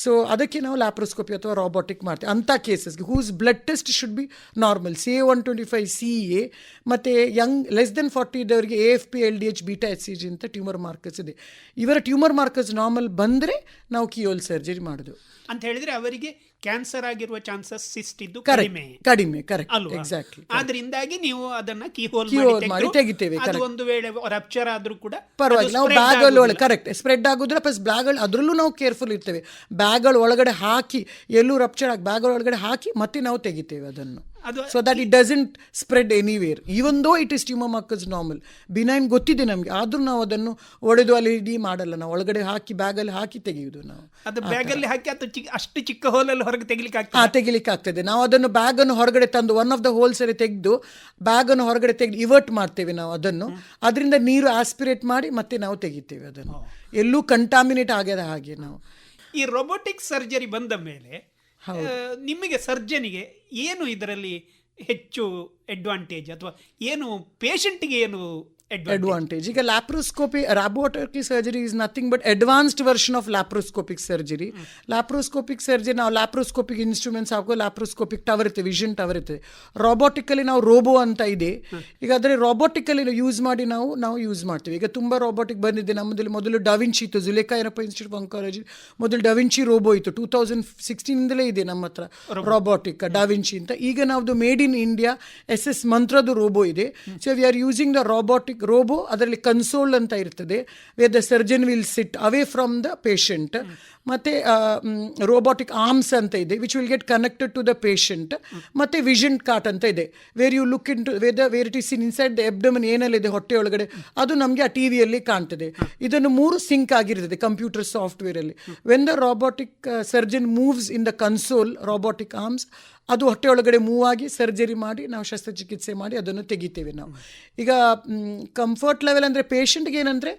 ಸೊ ಅದಕ್ಕೆ ನಾವು ಲ್ಯಾಪ್ರೋಸ್ಕೋಪಿ ಅಥವಾ ರಾಬೋಟಿಕ್ ಮಾಡ್ತೇವೆ ಅಂಥ ಕೇಸಸ್ಗೆ whose blood test should be normal. CA-125 CA ಮತ್ತು ಯಂಗ್ ಲೆಸ್ ದೆನ್ 40 ಇದ್ದವರಿಗೆ AFP LDH ಬೀಟಾ HCG ಅಂತ ಟ್ಯೂಮರ್ ಮಾರ್ಕರ್ಸ್ ಇದೆ. ಇವರ ಟ್ಯೂಮರ್ ಮಾರ್ಕರ್ಸ್ ನಾರ್ಮಲ್ ಬಂದರೆ ನಾವು ಕೀಯೋಲ್ ಸರ್ಜರಿ ಮಾಡೋದು ಅಂತ ಹೇಳಿದರೆ ಅವರಿಗೆ ಕ್ಯಾನ್ಸರ್ ಆಗಿರುವ ಚಾನ್ಸಸ್ ಸಿಸ್ಟ್ ಇದ್ದು ಕಡಿಮೆ ಕರೆಕ್ಟ್ ಎಕ್ಸಾಕ್ಟ್ಲಿ. ಅದರಿಂದಾಗಿ ನೀವು ಅದನ್ನ ಕೀಹೋಲ್ ಮಾಡಿ ತೆಗಿತೇವೆ. ಒಂದು ವೇಳೆ ರಪ್ಚರ್ ಆದ್ರೂ ಕೂಡ ಪರವಾಗಿಲ್ಲ, ನಾವು ಬ್ಯಾಗ್ ಒಳಗೆ ಕರೆಕ್ಟ್ ಸ್ಪ್ರೆಡ್ ಆಗೋದ್ರೆ ಪ್ಲಸ್ ಬ್ಯಾಗ್ ಅದರಲ್ಲೂ ನಾವು ಕೇರ್ಫುಲ್ ಇರ್ತೇವೆ. ಬ್ಯಾಗ್ ಒಳಗಡೆ ಹಾಕಿ ಎಲ್ಲೂ ರಪ್ಚರ್ ಆಗಿ ಬ್ಯಾಗ್ ಒಳಗಡೆ ಹಾಕಿ ಮತ್ತೆ ನಾವು ತೆಗಿತೇವೆ ಅದನ್ನು. So that it doesn't spread anywhere even though it is tumour markers normal benign ಗೊತ್ತಿದೆ ನಮಗೆ, ಆದ್ರೂ ನಾವು ಅದನ್ನು ಒಡೆದು ಅಲ್ಲಿ ಇಡೀ ಮಾಡಲ್ಲ, ನಾವು ಒಳಗಡೆ ಹಾಕಿ ಬ್ಯಾಗಲ್ಲಿ ಹಾಕಿ ತೆಗೆಯುವುದು. ನಾವು ಅದು ಬ್ಯಾಗಲ್ಲಿ ಹಾಕಿ ಅಷ್ಟು ಚಿಕ್ಕ ಹೋಲಲ್ಲಿ ಹೊರಗೆ ತೆಗಿಲಿಕ್ಕೆ ಆಗ್ತದೆ. ನಾವು ಅದನ್ನು ಬ್ಯಾಗನ್ನು ಹೊರಗಡೆ ತಂದು ಒನ್ ಆಫ್ ದ ಹೋಲ್ಸ್ ಅಲ್ಲಿ ತೆಗೆದು ಬ್ಯಾಗನ್ನು ಹೊರಗಡೆ ತೆಗೆದು ಇವರ್ಟ್ ಮಾಡ್ತೇವೆ ನಾವು ಅದನ್ನು. ಅದರಿಂದ ನೀರು ಆಸ್ಪಿರೇಟ್ ಮಾಡಿ ಮತ್ತೆ ನಾವು ತೆಗಿತೇವೆ ಅದನ್ನು, ಎಲ್ಲೂ ಕಂಟಾಮಿನೇಟ್ ಆಗ್ಯದ ಹಾಗೆ. ನಾವು ಈ ರೋಬೋಟಿಕ್ ಸರ್ಜರಿ ಬಂದ ಮೇಲೆ ನಿಮಗೆ ಸರ್ಜನಿಗೆ ಏನು ಇದರಲ್ಲಿ ಹೆಚ್ಚು ಅಡ್ವಾಂಟೇಜ್ ಅಥವಾ ಏನು ಪೇಷಂಟ್ಗೆ ಏನು advantage? ಈಗ laparoscopy robotic surgery is nothing but advanced version of laparoscopic surgery. Laparoscopic surgery ನಾವು ಲ್ಯಾಪ್ರೋಸ್ಕೋಪಿಕ್ ಇನ್ಸ್ಟ್ರೂಮೆಂಟ್ಸ್ ಹಾಕೋ ಲ್ಯಾಪ್ರೋಸ್ಕೋಪಿಕ್ ಟವರ್ ಇರ್ತದೆ, ವಿಷನ್ ಟವರ್ ಇರ್ತದೆ. ರಾಬೋಟಿಕಲ್ಲಿ ನಾವು ರೋಬೋ ಅಂತ ಇದೆ. ಈಗ ಆದರೆ ರಾಬೋಟಿಕಲ್ಲಿ ಯೂಸ್ ಮಾಡಿ ನಾವು ಯೂಸ್ ಮಾಡ್ತೀವಿ. ಈಗ ತುಂಬ ರಾಬೋಟಿಕ್ ಬಂದಿದೆ. ನಮ್ಮದಲ್ಲಿ ಮೊದಲು ಡವಿಂಚಿ ಇತ್ತು, ಜುಲೇಖಾ ಏನಪ್ಪ ಇನ್ಸ್ಟಿಟ್ಯೂಟ್ ಆಫ್ ಆಂಕಾಲಜಿ ಮೊದಲು ಡವಿಂಚಿ ರೋಬೋ ಇತ್ತು. 2016 ಇದೆ ನಮ್ಮ ಹತ್ರ ರಾಬೋಟಿಕ್ ಡವಿಂಚಿ ಅಂತ. ಈಗ ನಾವ್ದು ಮೇಡ್ ಇನ್ ಇಂಡಿಯಾ SS ಮಂತ್ರದ್ದು ರೋಬೋ ಇದೆ. So we are using the robotic robotic robo, ಅದರಲ್ಲಿ ಕನ್ಸೋಲ್ ಅಂತ ಇರ್ತದೆ, where the surgeon will sit away from the patient. ಮತ್ತು ರೋಬೋಟಿಕ್ ಆರ್ಮ್ಸ್ ಅಂತ ಇದೆ, which will get connected to the patient. ಮತ್ತು vision cart ಅಂತ ಇದೆ, where you look into where it is inside the abdomen, ಏನೆಲ್ಲಿದೆ ಹೊಟ್ಟೆ ಒಳಗಡೆ, ಅದು ನಮಗೆ ಆ ಟಿ ವಿಯಲ್ಲಿ ಕಾಣ್ತದೆ. ಇದನ್ನು 3 ಸಿಂಕ್ ಆಗಿರ್ತದೆ ಕಂಪ್ಯೂಟರ್ ಸಾಫ್ಟ್ವೇರಲ್ಲಿ. When the robotic surgeon moves in the console robotic arms, ಅದು ಹೊಟ್ಟೆ ಒಳಗಡೆ ಮೂವ್ ಆಗಿ ಸರ್ಜರಿ ಮಾಡಿ ನಾವು ಶಸ್ತ್ರಚಿಕಿತ್ಸೆ ಮಾಡಿ ಅದನ್ನು ತೆಗಿತೇವೆ ನಾವು. ಈಗ ಕಂಫರ್ಟ್ ಲೆವೆಲ್ ಅಂದರೆ ಪೇಷಂಟ್ಗೆ ಏನಂದರೆ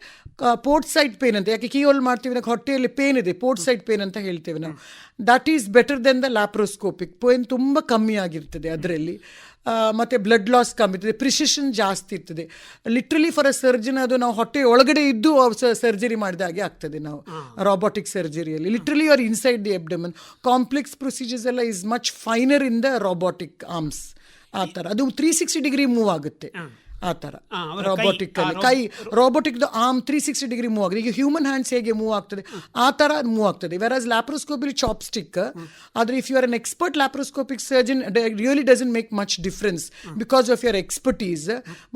ಪೋರ್ಟ್ ಸೈಡ್ ಪೇನ್ ಅಂತ, ಯಾಕೆ ಕೀ ಹೋಲ್ ಮಾಡ್ತೀವಿ ನಾವು, ಹೊಟ್ಟೆಯಲ್ಲಿ ಪೇನ್ ಇದೆ, ಪೋರ್ಟ್ ಸೈಡ್ ಪೇನ್ ಅಂತ ಹೇಳ್ತೇವೆ ನಾವು. That is better than the laparoscopic. Pain ತುಂಬ ಕಮ್ಮಿ ಆಗಿರ್ತದೆ ಅದರಲ್ಲಿ. ಮತ್ತು ಬ್ಲಡ್ ಲಾಸ್ ಕಮ್ಮಿ ಇರ್ತದೆ, ಪ್ರಿಸಿಷನ್ ಜಾಸ್ತಿ ಇರ್ತದೆ. ಲಿಟ್ರಲಿ ಫಾರ್ ಅ ಸರ್ಜನ್ ಅದು ನಾವು ಹೊಟ್ಟೆ ಒಳಗಡೆ ಇದ್ದು ಸರ್ಜರಿ ಮಾಡಿದ ಹಾಗೆ ಆಗ್ತದೆ ನಾವು ರೋಬೋಟಿಕ್ ಸರ್ಜರಿಯಲ್ಲಿ. Literally are inside the abdomen. Complex procedures ಎಲ್ಲ is much finer in the robotic arms. ಆ ಥರ ಅದು 360 ಡಿಗ್ರಿ ಮೂವ್ ಆಗುತ್ತೆ ಆ ಥರ ರೋಬೋಟಿಕ್ ಅಲ್ಲಿ. ಕೈ ರೋಬೋಟಿಕ್ದು ಆರ್ಮ್ 360 ಡಿಗ್ರಿ ಮೂವ್ ಆಗುತ್ತೆ. ಈಗ ಹ್ಯೂಮನ್ ಹ್ಯಾಂಡ್ಸ್ ಹೇಗೆ ಮೂವ್ ಆಗ್ತದೆ ಆ ಥರ ಮೂವ್ ಆಗ್ತದೆ. ವೆರಾಸ್ ಲ್ಯಾಪ್ರೋಸ್ಕೋಪಿಲಿ ಚಾಪ್ಸ್ಟಿಕ್. ಆದರೆ if you are an expert laparoscopic surgeon, really doesn't make much difference because of your expertise.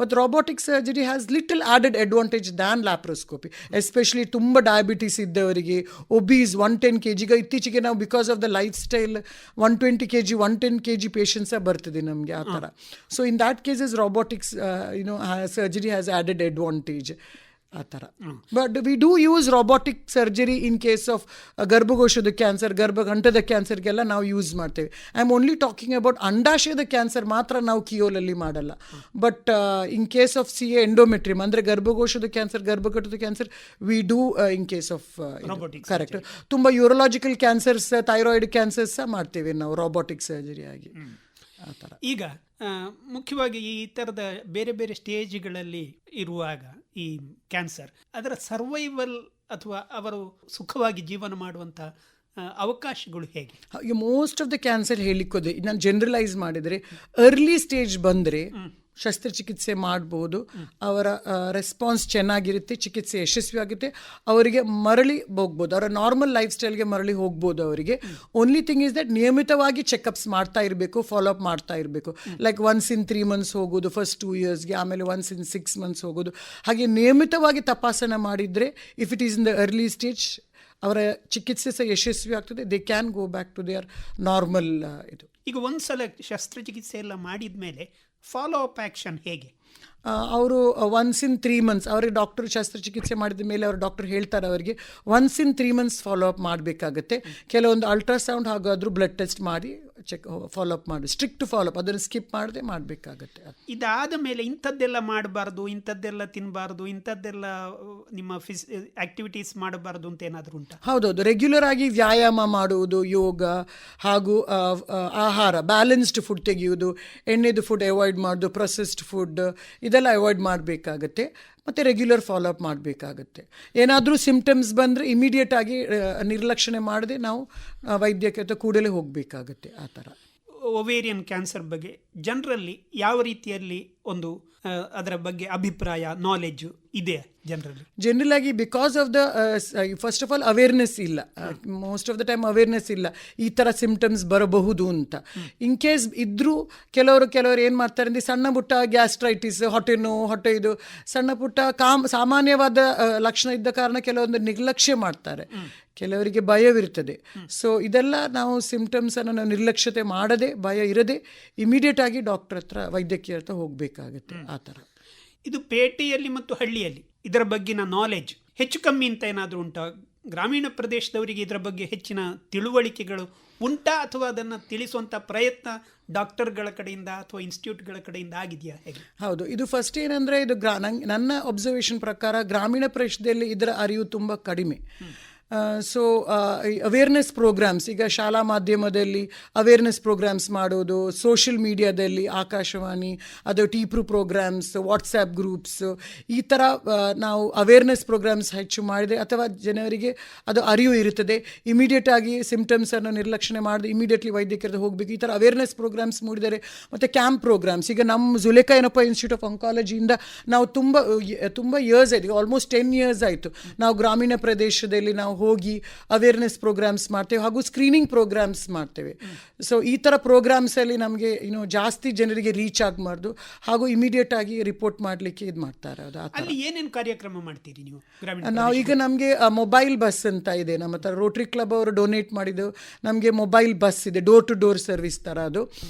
But robotic surgery has little added advantage than laparoscopy, especially ತುಂಬ diabetes ಇದ್ದವರಿಗೆ, obese 110 kg. ಈಗ ಇತ್ತೀಚೆಗೆ ನಾವು because of the lifestyle 120 kg 110 kg ಪೇಷಂಟ್ಸೇ ಬರ್ತದೆ ನಮಗೆ ಆ ಥರ. So in that cases robotics surgery has added advantage ಆ ಥರ. But we do use robotic surgery in case of ಗರ್ಭಕೋಶದ ಕ್ಯಾನ್ಸರ್, ಗರ್ಭಗಂಠದ ಕ್ಯಾನ್ಸರ್ಗೆಲ್ಲ ನಾವು ಯೂಸ್ ಮಾಡ್ತೇವೆ. I am only talking about ಅಂಡಾಶಯದ ಕ್ಯಾನ್ಸರ್ ಮಾತ್ರ ನಾವು ಕಿಯೋಲಲ್ಲಿ ಮಾಡಲ್ಲ. But in case of endometrium ಅಂದರೆ ಗರ್ಭಕೋಶದ ಕ್ಯಾನ್ಸರ್, ಗರ್ಭಕಟ್ಟದ cancer, we do in case of correct. ತುಂಬ ಯೂರೋಲಾಜಿಕಲ್ ಕ್ಯಾನ್ಸರ್ಸ್, ಥೈರಾಯ್ಡ್ ಕ್ಯಾನ್ಸರ್ಸ್ ಸಹ ಮಾಡ್ತೇವೆ ನಾವು ರೋಬೋಟಿಕ್ ಸರ್ಜರಿ ಆಗಿ ಆ ಥರ. ಈಗ ಮುಖ್ಯವಾಗಿ ಈ ಥರದ ಬೇರೆ ಬೇರೆ ಸ್ಟೇಜ್ಗಳಲ್ಲಿ ಇರುವಾಗ ಈ ಕ್ಯಾನ್ಸರ್, ಅದರ ಸರ್ವೈವಲ್ ಅಥವಾ ಅವರು ಸುಖವಾಗಿ ಜೀವನ ಮಾಡುವಂಥ ಅವಕಾಶಗಳು ಹೇಗೆ? ಮೋಸ್ಟ್ ಆಫ್ ದ ಕ್ಯಾನ್ಸರ್ ಹೇಳಿಕ್ಕೋದೆ, ನಾನು ಜನರಲೈಸ್ ಮಾಡಿದರೆ ಅರ್ಲಿ ಸ್ಟೇಜ್ ಬಂದರೆ ಶಸ್ತ್ರಚಿಕಿತ್ಸೆ ಮಾಡ್ಬೋದು. ಅವರ ರೆಸ್ಪಾನ್ಸ್ ಚೆನ್ನಾಗಿರುತ್ತೆ, ಚಿಕಿತ್ಸೆ ಯಶಸ್ವಿಯಾಗುತ್ತೆ, ಅವರಿಗೆ ಮರಳಿ ಹೋಗ್ಬೋದು, ಅವರ ನಾರ್ಮಲ್ ಲೈಫ್ ಸ್ಟೈಲ್ಗೆ ಮರಳಿ ಹೋಗ್ಬೋದು ಅವರಿಗೆ. ಓನ್ಲಿ ಥಿಂಗ್ ಇಸ್ ದಟ್ ನಿಯಮಿತವಾಗಿ ಚೆಕಪ್ಸ್ ಮಾಡ್ತಾ ಇರಬೇಕು, ಫಾಲೋಅಪ್ ಮಾಡ್ತಾ ಇರಬೇಕು. ಲೈಕ್ ಒನ್ಸ್ ಇನ್ 3 months ಹೋಗೋದು ಫಸ್ಟ್ 2 yearsಗೆ, ಆಮೇಲೆ ಒನ್ಸ್ ಇನ್ 6 months ಹೋಗೋದು. ಹಾಗೆ ನಿಯಮಿತವಾಗಿ ತಪಾಸಣೆ ಮಾಡಿದರೆ if it is in the early stage ಅವರ ಚಿಕಿತ್ಸೆ ಸಹ ಯಶಸ್ವಿ ಆಗ್ತದೆ. They can go back to their normal ಇದು. ಈಗ ಒಂದ್ಸಲ ಶಸ್ತ್ರಚಿಕಿತ್ಸೆ ಎಲ್ಲ ಮಾಡಿದ ಮೇಲೆ ಫಾಲೋ ಅಪ್ ಆ್ಯಕ್ಷನ್ ಹೇಗೆ? ಅವರು ಒನ್ಸ್ ಇನ್ 3 months ಅವರಿಗೆ ಡಾಕ್ಟರ್ ಶಸ್ತ್ರಚಿಕಿತ್ಸೆ ಮಾಡಿದ ಮೇಲೆ ಅವರು ಡಾಕ್ಟರ್ ಹೇಳ್ತಾರೆ ಅವರಿಗೆ once in 3 months follow up ಮಾಡಬೇಕಾಗತ್ತೆ. ಕೆಲವೊಂದು ಅಲ್ಟ್ರಾಸೌಂಡ್ ಹಾಗಾದರೂ ಬ್ಲಡ್ ಟೆಸ್ಟ್ ಮಾಡಿ ಫಾಲೋ ಅಪ್ ಮಾಡಿ, ಸ್ಟ್ರಿಕ್ಟ್ ಫಾಲೋ ಅಪ್, ಅದನ್ನು ಸ್ಕಿಪ್ ಮಾಡದೆ ಮಾಡಬೇಕಾಗತ್ತೆ. ಇದಾದ ಮೇಲೆ ಇಂಥದ್ದೆಲ್ಲ ಮಾಡಬಾರ್ದು, ಇಂಥದ್ದೆಲ್ಲ ತಿನ್ನಬಾರ್ದು, ಇಂಥದ್ದೆಲ್ಲ ನಿಮ್ಮ ಆಕ್ಟಿವಿಟೀಸ್ ಮಾಡಬಾರ್ದು ಅಂತ ಏನಾದರೂ ಉಂಟಾ? ಹೌದೌದು, ರೆಗ್ಯುಲರ್ ಆಗಿ ವ್ಯಾಯಾಮ ಮಾಡುವುದು, ಯೋಗ ಹಾಗೂ ಆಹಾರ ಬ್ಯಾಲೆನ್ಸ್ಡ್ ಫುಡ್ ತೆಗೆಯುವುದು, ಎಣ್ಣೆದು ಫುಡ್ ಅವಾಯ್ಡ್ ಮಾಡೋದು, ಪ್ರೊಸೆಸ್ಡ್ ಫುಡ್ ಇದೆಲ್ಲ ಅವಾಯ್ಡ್ ಮಾಡಬೇಕಾಗತ್ತೆ. ಮತ್ತು ರೆಗ್ಯುಲರ್ ಫಾಲೋಅಪ್ ಮಾಡಬೇಕಾಗತ್ತೆ. ಏನಾದರೂ ಸಿಂಪ್ಟಮ್ಸ್ ಬಂದರೆ ಇಮಿಡಿಯೇಟಾಗಿ ನಿರ್ಲಕ್ಷಣೆ ಮಾಡದೆ ನಾವು ವೈದ್ಯಕ್ಕೆ ಕೂಡಲೇ ಹೋಗಬೇಕಾಗತ್ತೆ ಆ ಥರ. ಒವೇರಿಯನ್ ಕ್ಯಾನ್ಸರ್ ಬಗ್ಗೆ ಜನರಲ್ಲಿ ಯಾವ ರೀತಿಯಲ್ಲಿ ಒಂದು ಅದರ ಬಗ್ಗೆ ಅಭಿಪ್ರಾಯ, ನಾಲೆಡ್ಜು ಇದೆ ಜನರಲ್ಲಿ? ಜನರಲ್ ಆಗಿ because of the first of all awareness ಇಲ್ಲ, most of the time awareness ಇಲ್ಲ ಈ ಥರ ಸಿಂಪ್ಟಮ್ಸ್ ಬರಬಹುದು ಅಂತ. ಇನ್ ಕೇಸ್ ಇದ್ದರೂ ಕೆಲವರು ಏನು ಮಾಡ್ತಾರೆ ಅಂದರೆ ಸಣ್ಣ ಪುಟ್ಟ ಗ್ಯಾಸ್ಟ್ರೈಟಿಸ್, ಹೊಟ್ಟೆ ನೋವು, ಹೊಟ್ಟೆ ಇದು ಸಣ್ಣ ಪುಟ್ಟ ಸಾಮಾನ್ಯವಾದ ಲಕ್ಷಣ ಇದ್ದ ಕಾರಣ ಕೆಲವೊಂದು ನಿರ್ಲಕ್ಷ್ಯ ಮಾಡ್ತಾರೆ, ಕೆಲವರಿಗೆ ಭಯವಿರ್ತದೆ. ಸೊ ಇದೆಲ್ಲ ನಾವು ಸಿಂಪ್ಟಮ್ಸನ್ನು ನಾವು ನಿರ್ಲಕ್ಷ್ಯತೆ ಮಾಡದೆ, ಭಯ ಇರದೆ ಇಮಿಡಿಯೇಟ್ ಆಗಿ ಡಾಕ್ಟರ್ ಹತ್ರ, ವೈದ್ಯಕೀಯ ಹತ್ರ ಹೋಗಬೇಕಾಗತ್ತೆ ಆ ಥರ. ಇದು ಪೇಟೆಯಲ್ಲಿ ಮತ್ತು ಹಳ್ಳಿಯಲ್ಲಿ ಇದರ ಬಗ್ಗಿನ ನಾಲೆಜ್ ಹೆಚ್ಚು ಕಮ್ಮಿ ಅಂತ ಏನಾದರೂ ಉಂಟಾ? ಗ್ರಾಮೀಣ ಪ್ರದೇಶದವರಿಗೆ ಇದರ ಬಗ್ಗೆ ಹೆಚ್ಚಿನ ತಿಳುವಳಿಕೆಗಳು ಉಂಟಾ, ಅಥವಾ ಅದನ್ನು ತಿಳಿಸುವಂಥ ಪ್ರಯತ್ನ ಡಾಕ್ಟರ್ಗಳ ಕಡೆಯಿಂದ ಅಥವಾ ಇನ್ಸ್ಟಿಟ್ಯೂಟ್ಗಳ ಕಡೆಯಿಂದ ಆಗಿದೆಯಾ, ಹೇಗೆ? ಹೌದು, ಇದು ಫಸ್ಟ್ ಏನಂದರೆ ಇದು ನನ್ನ ಅಬ್ಸರ್ವೇಷನ್ ಪ್ರಕಾರ ಗ್ರಾಮೀಣ ಪ್ರದೇಶದಲ್ಲಿ ಇದರ ಅರಿವು ತುಂಬ ಕಡಿಮೆ. ಸೊ ಅವೇರ್ನೆಸ್ ಪ್ರೋಗ್ರಾಮ್ಸ್, ಈಗ ಶಾಲಾ ಮಾಧ್ಯಮದಲ್ಲಿ ಅವೇರ್ನೆಸ್ ಪ್ರೋಗ್ರಾಮ್ಸ್ ಮಾಡೋದು, ಸೋಷಿಯಲ್ ಮೀಡಿಯಾದಲ್ಲಿ ಆಕಾಶವಾಣಿ ಅದು ಟೀಪ್ರು ಪ್ರೋಗ್ರಾಮ್ಸ್, ವಾಟ್ಸ್ಯಾಪ್ ಗ್ರೂಪ್ಸ್, ಈ ಥರ ನಾವು ಅವೇರ್ನೆಸ್ ಪ್ರೋಗ್ರಾಮ್ಸ್ ಹೆಚ್ಚು ಮಾಡಿದೆ ಅಥವಾ ಜನರಿಗೆ ಅದು ಅರಿವು ಇರುತ್ತದೆ. ಇಮಿಡಿಯೇಟ್ ಆಗಿ ಸಿಂಪ್ಟಮ್ಸನ್ನು ನಿರ್ಲಕ್ಷಣೆ ಮಾಡಿದೆ ಇಮಿಡಿಯೇಟ್ಲಿ ವೈದ್ಯಕೀಯರಿಗೆ ಹೋಗಬೇಕು, ಈ ಥರ ಅವೇರ್ನೆಸ್ ಪ್ರೋಗ್ರಾಮ್ಸ್ ಮೂಡಿದ್ದಾರೆ. ಮತ್ತು ಕ್ಯಾಂಪ್ ಪ್ರೋಗ್ರಾಮ್ಸ್, ಈಗ ನಮ್ಮ ಜುಲೇಖಾ ಏನಪ್ಪ ಇನ್ಸ್ಟಿಟ್ಯೂಟ್ ಆಫ್ ಆಂಕಾಲಜಿಯಿಂದ ನಾವು ತುಂಬ ಇಯರ್ಸ್ ಆಯಿತು, ಆಲ್ಮೋಸ್ಟ್ 10 years ಆಯಿತು ನಾವು ಗ್ರಾಮೀಣ ಪ್ರದೇಶದಲ್ಲಿ ನಾವು ಹೋಗಿ ಅವೇರ್ನೆಸ್ ಪ್ರೋಗ್ರಾಮ್ಸ್ ಮಾಡ್ತೇವೆ ಹಾಗೂ ಸ್ಕ್ರೀನಿಂಗ್ ಪ್ರೋಗ್ರಾಮ್ಸ್ ಮಾಡ್ತೇವೆ. ಸೊ ಈ ಥರ ಪ್ರೋಗ್ರಾಮ್ಸಲ್ಲಿ ನಮಗೆ ಜಾಸ್ತಿ ಜನರಿಗೆ ರೀಚ್ ಆಗಬಾರ್ದು ಹಾಗೂ ಇಮಿಡಿಯೇಟ್ ಆಗಿ ರಿಪೋರ್ಟ್ ಮಾಡಲಿಕ್ಕೆ ಇದು ಮಾಡ್ತಾರೆ. ಅದು ಅಲ್ಲಿ ಏನೇನು ಕಾರ್ಯಕ್ರಮ ಮಾಡ್ತೀರಿ ನೀವು ಗ್ರಾಮೀಣ? ನಾವು ಈಗ ನಮಗೆ ಮೊಬೈಲ್ ಬಸ್ ಅಂತ ಇದೆ, ನಮ್ಮ ಹತ್ರ ರೋಟರಿ ಕ್ಲಬ್ ಅವರು ಡೊನೇಟ್ ಮಾಡಿದ್ದು ನಮಗೆ ಮೊಬೈಲ್ ಬಸ್ ಇದೆ, ಡೋರ್ ಟು ಡೋರ್ ಸರ್ವಿಸ್ ಥರ ಅದು.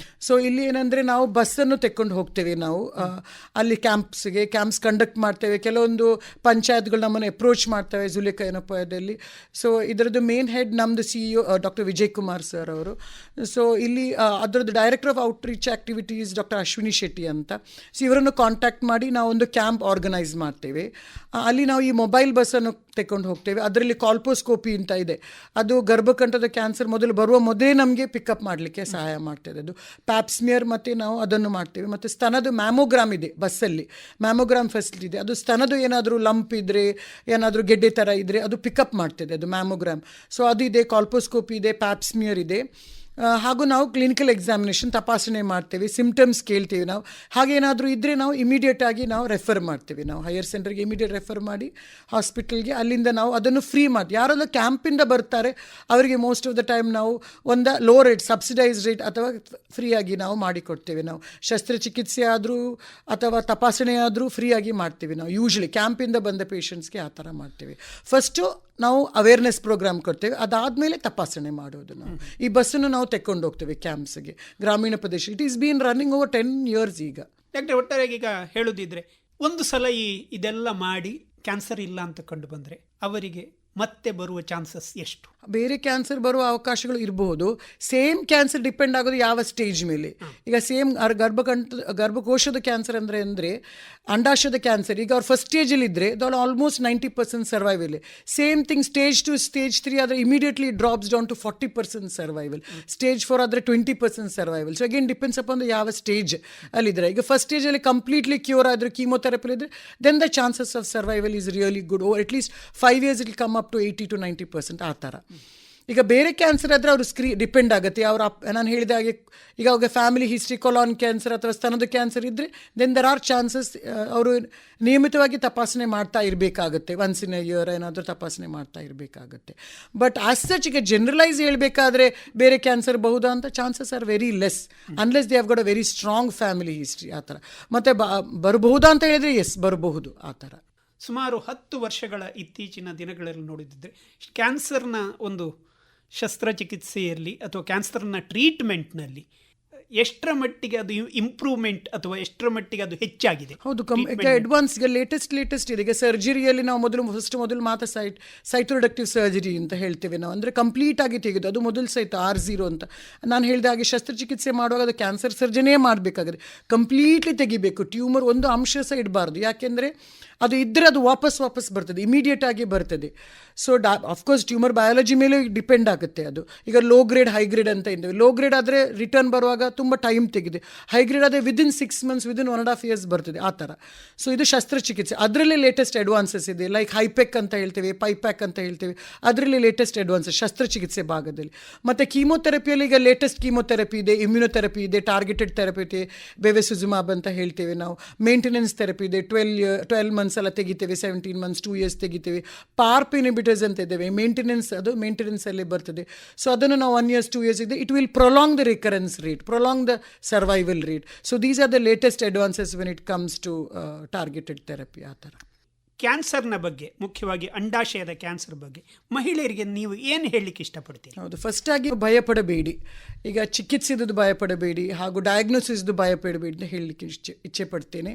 ಸೊ ಇಲ್ಲಿ ಏನಂದರೆ ನಾವು ಬಸ್ಸನ್ನು ತೆಕ್ಕೊಂಡು ಹೋಗ್ತೇವೆ, ನಾವು ಅಲ್ಲಿ ಕ್ಯಾಂಪ್ಸ್ ಕಂಡಕ್ಟ್ ಮಾಡ್ತೇವೆ. ಕೆಲವೊಂದು ಪಂಚಾಯತ್ಗಳು ನಮ್ಮನ್ನು ಅಪ್ರೋಚ್ ಮಾಡ್ತೇವೆ ಜುಲೇಖಾ ಏನಪ್ಪದಲ್ಲಿ. ಸೊ ಇದರದ್ದು ಮೇನ್ ಹೆಡ್ ನಮ್ಮದು CEO doctor Vijay Kumar sir ಅವರು. ಸೊ ಇಲ್ಲಿ ಅದರದ್ದು director of outreach activities doctor Ashwini Shetty ಅಂತ. ಸೊ ಇವರನ್ನು ಕಾಂಟ್ಯಾಕ್ಟ್ ಮಾಡಿ ನಾವು ಒಂದು ಕ್ಯಾಂಪ್ ಆರ್ಗನೈಸ್ ಮಾಡ್ತೇವೆ. ಅಲ್ಲಿ ನಾವು ಈ ಮೊಬೈಲ್ ಬಸ್ಸನ್ನು ತೆಕ್ಕೊಂಡು ಹೋಗ್ತೇವೆ. ಅದರಲ್ಲಿ ಕಾಲ್ಪೋಸ್ಕೋಪಿ ಅಂತ ಇದೆ, ಅದು ಗರ್ಭಕಂಠದ ಕ್ಯಾನ್ಸರ್ ಬರುವ ಮೊದಲೇ ನಮಗೆ ಪಿಕಪ್ ಮಾಡಲಿಕ್ಕೆ ಸಹಾಯ ಮಾಡ್ತದೆ. ಅದು ಪ್ಯಾಪ್ಸ್ಮಿಯರ್ ಮತ್ತು ನಾವು ಅದನ್ನು ಮಾಡ್ತೇವೆ. ಮತ್ತು ಸ್ತನದ ಮ್ಯಾಮೋಗ್ರಾಮ್ ಇದೆ ಬಸ್ಸಲ್ಲಿ, ಮ್ಯಾಮೋಗ್ರಾಮ್ ಫೆಸಿಲಿಟಿ ಇದೆ. ಅದು ಸ್ತನದು ಏನಾದರೂ ಲಂಪ್ ಇದ್ದರೆ, ಏನಾದರೂ ಗೆಡ್ಡೆ ಥರ ಇದ್ದರೆ ಅದು ಪಿಕಪ್ ಮಾಡ್ತದೆ, ಅದು ಮ್ಯಾಮೋಗ್ರಾಮ್. ಸೊ ಅದು ಇದೆ, ಕಾಲ್ಪೋಸ್ಕೋಪಿ ಇದೆ, ಪ್ಯಾಪ್ಸ್ಮಿಯರ್ ಇದೆ. ಹಾಗೂ ನಾವು ಕ್ಲಿನಿಕಲ್ ಎಕ್ಸಾಮಿನೇಷನ್ ತಪಾಸಣೆ ಮಾಡ್ತೇವೆ, ಸಿಮ್ಟಮ್ಸ್ ಕೇಳ್ತೀವಿ ನಾವು. ಹಾಗೇನಾದರೂ ಇದ್ದರೆ ನಾವು ಇಮಿಡಿಯೇಟಾಗಿ ನಾವು ರೆಫರ್ ಮಾಡ್ತೀವಿ, ನಾವು ಹೈಯರ್ ಸೆಂಟರ್ಗೆ ಇಮಿಡಿಯೇಟ್ ರೆಫರ್ ಮಾಡಿ ಹಾಸ್ಪಿಟಲ್ಗೆ. ಅಲ್ಲಿಂದ ನಾವು ಅದನ್ನು ಫ್ರೀ ಮಾಡ್ತೀವಿ. ಯಾರೆಲ್ಲ ಕ್ಯಾಂಪಿಂದ ಬರ್ತಾರೆ ಅವರಿಗೆ ಮೋಸ್ಟ್ ಆಫ್ ದ ಟೈಮ್ ನಾವು ಒಂದು ಲೋ ರೇಟ್, ಸಬ್ಸಿಡೈಸ್ ರೇಟ್ ಅಥವಾ ಫ್ರೀಯಾಗಿ ನಾವು ಮಾಡಿಕೊಡ್ತೇವೆ. ನಾವು ಶಸ್ತ್ರಚಿಕಿತ್ಸೆ ಆದರೂ ಅಥವಾ ತಪಾಸಣೆ ಆದರೂ ಫ್ರೀಯಾಗಿ ಮಾಡ್ತೀವಿ ನಾವು. ಯೂಶ್ವಲಿ ಕ್ಯಾಂಪಿಂದ ಬಂದ ಪೇಷಂಟ್ಸ್ಗೆ ಆ ಥರ ಮಾಡ್ತೇವೆ. ಫಸ್ಟು ನಾವು ಅವೇರ್ನೆಸ್ ಪ್ರೋಗ್ರಾಮ್ ಕೊಡ್ತೇವೆ, ಅದಾದಮೇಲೆ ತಪಾಸಣೆ ಮಾಡೋದು. ನಾವು ಈ ಬಸ್ಸನ್ನು ನಾವು ತೆಕ್ಕೊಂಡು ಹೋಗ್ತೇವೆ ಕ್ಯಾಂಪ್ಸ್ಗೆ, ಗ್ರಾಮೀಣ ಪ್ರದೇಶ. It is been running over 10 years ಈಗ. ಡಾಕ್ಟರ್, ಒಟ್ಟಾರೆಯಾಗಿ ಈಗ ಹೇಳೋದಿದ್ರೆ, ಒಂದು ಸಲ ಇದೆಲ್ಲ ಮಾಡಿ ಕ್ಯಾನ್ಸರ್ ಇಲ್ಲ ಅಂತ ಕಂಡು ಬಂದರೆ ಅವರಿಗೆ ಮತ್ತೆ ಬರುವ ಚಾನ್ಸಸ್ ಎಷ್ಟು? ಬೇರೆ ಕ್ಯಾನ್ಸರ್ ಬರುವ ಅವಕಾಶಗಳು ಇರಬಹುದು. ಸೇಮ್ ಕ್ಯಾನ್ಸರ್ ಡಿಪೆಂಡ್ ಆಗೋದು ಯಾವ ಸ್ಟೇಜ್ ಮೇಲೆ. ಈಗ ಸೇಮ್ ಗರ್ಭಕೋಶದ ಕ್ಯಾನ್ಸರ್ ಅಂದರೆ ಅಂಡಾಶಯದ ಕ್ಯಾನ್ಸರ್, ಈಗ ಅವ್ರು ಫಸ್ಟ್ ಸ್ಟೇಜಲ್ಲಿ ಇದ್ದರೆ ಅದು almost 90% survival. Same thing stage 2 stage 3 ಆದರೆ immediately drops down to 40% survival. Stage 4 ಆದರೆ 20% survival. So again depends upon ಯಾವ ಸ್ಟೇಜ್ ಅಲ್ಲಿದ್ದರೆ. ಈಗ ಫಸ್ಟ್ ಸ್ಟೇಜಲ್ಲಿ ಕಂಪ್ಲೀಟ್ಲಿ ಕ್ಯೂರ್ ಆದರೆ, ಕೀಮೋಥೆರಪಿ ಇದ್ದರೆ, then the chances of survival is really good. Over at least 5 years it come up to 80 to 90% ಆ ಥರ. ಈಗ ಬೇರೆ ಕ್ಯಾನ್ಸರ್ ಆದರೆ ಅವರು ಡಿಪೆಂಡ್ ಆಗುತ್ತೆ. ನಾನು ಹೇಳಿದ ಹಾಗೆ ಈಗ ಅವ್ರಿಗೆ ಫ್ಯಾಮಿಲಿ ಹಿಸ್ಟ್ರಿ, ಕೊಲಾನ್ ಕ್ಯಾನ್ಸರ್ ಅಥವಾ ಸ್ತನದ ಕ್ಯಾನ್ಸರ್ ಇದ್ದರೆ ದೆನ್ ದರ್ ಆರ್ ಚಾನ್ಸಸ್. ಅವರು ನಿಯಮಿತವಾಗಿ ತಪಾಸಣೆ ಮಾಡ್ತಾ ಇರಬೇಕಾಗುತ್ತೆ, ಒನ್ಸ್ ಇನ್ ಅ ಇಯರ್ ಏನಾದರೂ ತಪಾಸಣೆ ಮಾಡ್ತಾ ಇರಬೇಕಾಗುತ್ತೆ. ಬಟ್ ಆಸ್ ಸಚ್ ಈಗ ಜನರಲೈಸ್ ಹೇಳಬೇಕಾದ್ರೆ ಬೇರೆ ಕ್ಯಾನ್ಸರ್ ಬಹುದಾ ಅಂತ chances are very less, unless they have got a very strong family history ಆ ಥರ. ಮತ್ತು ಬರಬಹುದಾ ಅಂತ ಹೇಳಿದರೆ ಎಸ್, ಬರಬಹುದು ಆ ಥರ. ಸುಮಾರು 10 ವರ್ಷಗಳ ಇತ್ತೀಚಿನ ದಿನಗಳಲ್ಲಿ ನೋಡಿದ್ದರೆ ಕ್ಯಾನ್ಸರ್ನ ಒಂದು ಶಸ್ತ್ರಚಿಕಿತ್ಸೆಯಲ್ಲಿ ಅಥವಾ ಕ್ಯಾನ್ಸರ್ನ ಟ್ರೀಟ್ಮೆಂಟ್ನಲ್ಲಿ ಎಷ್ಟರ ಮಟ್ಟಿಗೆ ಅದು ಇಂಪ್ರೂವ್ಮೆಂಟ್ ಅಥವಾ ಎಷ್ಟರ ಮಟ್ಟಿಗೆ ಅದು ಹೆಚ್ಚಾಗಿದೆ? ಹೌದು, ಈಗ ಅಡ್ವಾನ್ಸ್ ಈಗ ಲೇಟೆಸ್ಟ್ ಇದೆ. ಈಗ ಸರ್ಜರಿಯಲ್ಲಿ ನಾವು ಮೊದಲು ಮಾತ್ರ ಸೈಟೋರಿಡಕ್ಟಿವ್ ಸರ್ಜರಿ ಅಂತ ಹೇಳ್ತೇವೆ ನಾವು, ಅಂದರೆ ಕಂಪ್ಲೀಟ್ ಆಗಿ ತೆಗೆದು ಅದು ಮೊದಲು ಸಹಿತ R0 ಅಂತ ನಾನು ಹೇಳಿದ ಹಾಗೆ ಶಸ್ತ್ರಚಿಕಿತ್ಸೆ ಮಾಡುವಾಗ ಅದು ಕ್ಯಾನ್ಸರ್ ಸರ್ಜನೇ ಮಾಡಬೇಕಾಗುತ್ತೆ, ಕಂಪ್ಲೀಟ್ಲಿ ತೆಗಿಬೇಕು. ಟ್ಯೂಮರ್ ಒಂದು ಅಂಶ ಸಹ ಇಡಬಾರ್ದು, ಯಾಕೆಂದರೆ ಅದು ಇದ್ದರೆ ಅದು ವಾಪಸ್ ಬರ್ತದೆ, ಇಮಿಡಿಯೇಟ್ ಆಗಿ ಬರ್ತದೆ. ಸೊ ಅಫ್ಕೋರ್ಸ್ ಟ್ಯೂಮರ್ ಬಯಾಲಜಿ ಮೇಲೆ ಡಿಪೆಂಡ್ ಆಗುತ್ತೆ ಅದು. ಈಗ ಲೋ ಗ್ರೇಡ್ ಹೈ ಗ್ರೇಡ್ ಅಂತ ಇದ್ದೇವೆ. ಲೋ ಗ್ರೇಡ್ ಆದರೆ ರಿಟರ್ನ್ ಬರುವಾಗ ತುಂಬ ಟೈಮ್ ತೆಗೆದು, ಹೈ ಗ್ರೇಡ್ ಆದರೆ ವಿದಿನ್ 6 months, ವಿದಿನ್ 1.5 years ಬರ್ತದೆ ಆ ಥರ. ಸೊ ಇದು ಶಸ್ತ್ರಚಿಕಿತ್ಸೆ. ಅದರಲ್ಲಿ ಲೇಟೆಸ್ಟ್ ಅಡ್ವಾನ್ಸಸ್ ಇದೆ, ಲೈಕ್ ಹೈಪೆಕ್ ಅಂತ ಹೇಳ್ತೇವೆ, ಪೈಪ್ಯಾಕ್ ಅಂತ ಹೇಳ್ತೇವೆ. ಅದರಲ್ಲಿ ಲೇಟೆಸ್ಟ್ ಅಡ್ವಾನ್ಸಸ್ ಶಸ್ತ್ರಚಿಕಿತ್ಸೆ ಭಾಗದಲ್ಲಿ. ಮತ್ತು ಕೀಮೋಥೆರಪಿಯಲ್ಲಿ ಈಗ ಲೇಟೆಸ್ಟ್ ಕೀಮೋಥೆರಪಿ ಇದೆ, ಇಮ್ಯುನೊಥೆರಪಿ ಇದೆ, ಟಾರ್ಗೆಟೆಡ್ ಥೆರಪಿ ಇದೆ, ಬೆವೆಸುಜುಮಾಬ್ ಅಂತ ಹೇಳ್ತೇವೆ ನಾವು. ಮೇಂಟೆನೆನ್ಸ್ ಥೆರಪಿ ಇದೆ, 12 months ಎಲ್ಲ ತೆಗಿತೇವೆ, 17 months, 2 years ತೆಗಿತೇವೆ. ಪಾರ್ಪ್ ಇನ್ಹಿಬಿಟರ್ಸ್ ಅಂತ ಇದ್ದೇವೆ, ಮೇಂಟೆನೆನ್ಸಲ್ಲೇ ಬರ್ತದೆ. ಸೊ ಅದನ್ನು ನಾವು 1 years 2 years ಇದೆ. It will prolong the recurrence rate, prolong the survival rate. So these are the latest advances when it comes to targeted therapy. ಆ ಥರ ಕ್ಯಾನ್ಸರ್ನ ಬಗ್ಗೆ, ಮುಖ್ಯವಾಗಿ ಅಂಡಾಶಯದ ಕ್ಯಾನ್ಸರ್ ಬಗ್ಗೆ ಮಹಿಳೆಯರಿಗೆ ನೀವು ಏನು ಹೇಳಲಿಕ್ಕೆ ಇಷ್ಟಪಡ್ತೀರಿ? ಹೌದು, ಫಸ್ಟಾಗಿ ಭಯಪಡಬೇಡಿ. ಈಗ ಚಿಕಿತ್ಸೆದು ಭಯಪಡಬೇಡಿ ಹಾಗೂ ಡಯಾಗ್ನೋಸಿಸ್ದು ಭಯಪಡಬೇಡಿ ಅಂತ ಹೇಳಲಿಕ್ಕೆ ಇಚ್ಛೆ ಪಡ್ತೇನೆ.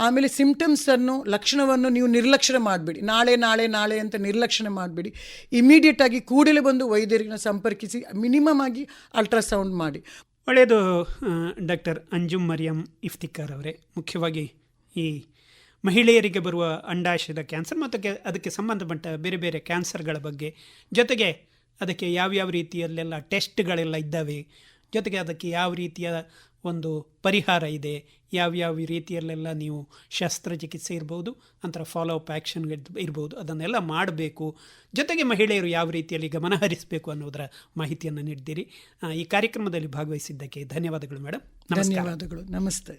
ಆಮೇಲೆ ಸಿಂಪ್ಟಮ್ಸನ್ನು, ಲಕ್ಷಣವನ್ನು ನೀವು ನಿರ್ಲಕ್ಷ್ಯ ಮಾಡಬೇಡಿ. ನಾಳೆ ಅಂತ ನಿರ್ಲಕ್ಷ್ಯ ಮಾಡಬೇಡಿ. ಇಮಿಡಿಯೇಟಾಗಿ ಕೂಡಲೇ ಬಂದು ವೈದ್ಯರನ್ನ ಸಂಪರ್ಕಿಸಿ, ಮಿನಿಮಮ್ ಆಗಿ ಅಲ್ಟ್ರಾಸೌಂಡ್ ಮಾಡಿ. ಒಳ್ಳೆಯದು. ಡಾಕ್ಟರ್ ಅಂಜುಮ್ ಮರಿಯಂ ಇಫ್ತಿಕಾರ್ ಅವರೇ, ಮುಖ್ಯವಾಗಿ ಈ ಮಹಿಳೆಯರಿಗೆ ಬರುವ ಅಂಡಾಶಯದ ಕ್ಯಾನ್ಸರ್ ಮತ್ತು ಅದಕ್ಕೆ ಸಂಬಂಧಪಟ್ಟ ಬೇರೆ ಬೇರೆ ಕ್ಯಾನ್ಸರ್ಗಳ ಬಗ್ಗೆ, ಜೊತೆಗೆ ಅದಕ್ಕೆ ಯಾವ್ಯಾವ ರೀತಿಯಲ್ಲೆಲ್ಲ ಟೆಸ್ಟ್ಗಳೆಲ್ಲ ಇದ್ದಾವೆ, ಜೊತೆಗೆ ಅದಕ್ಕೆ ಯಾವ ರೀತಿಯ ಒಂದು ಪರಿಹಾರ ಇದೆ, ಯಾವ್ಯಾವ ರೀತಿಯಲ್ಲೆಲ್ಲ ನೀವು ಶಸ್ತ್ರಚಿಕಿತ್ಸೆ ಇರ್ಬೋದು, ಅಂತರ ಫಾಲೋ ಅಪ್ ಆ್ಯಕ್ಷನ್ ಇರ್ಬೋದು, ಅದನ್ನೆಲ್ಲ ಮಾಡಬೇಕು, ಜೊತೆಗೆ ಮಹಿಳೆಯರು ಯಾವ ರೀತಿಯಲ್ಲಿ ಗಮನ ಹರಿಸಬೇಕು ಅನ್ನೋದರ ಮಾಹಿತಿಯನ್ನು ನೀಡಿದ್ದೀರಿ. ಈ ಕಾರ್ಯಕ್ರಮದಲ್ಲಿ ಭಾಗವಹಿಸಿದ್ದಕ್ಕೆ ಧನ್ಯವಾದಗಳು ಮೇಡಮ್. ಧನ್ಯವಾದಗಳು. ನಮಸ್ತೆ.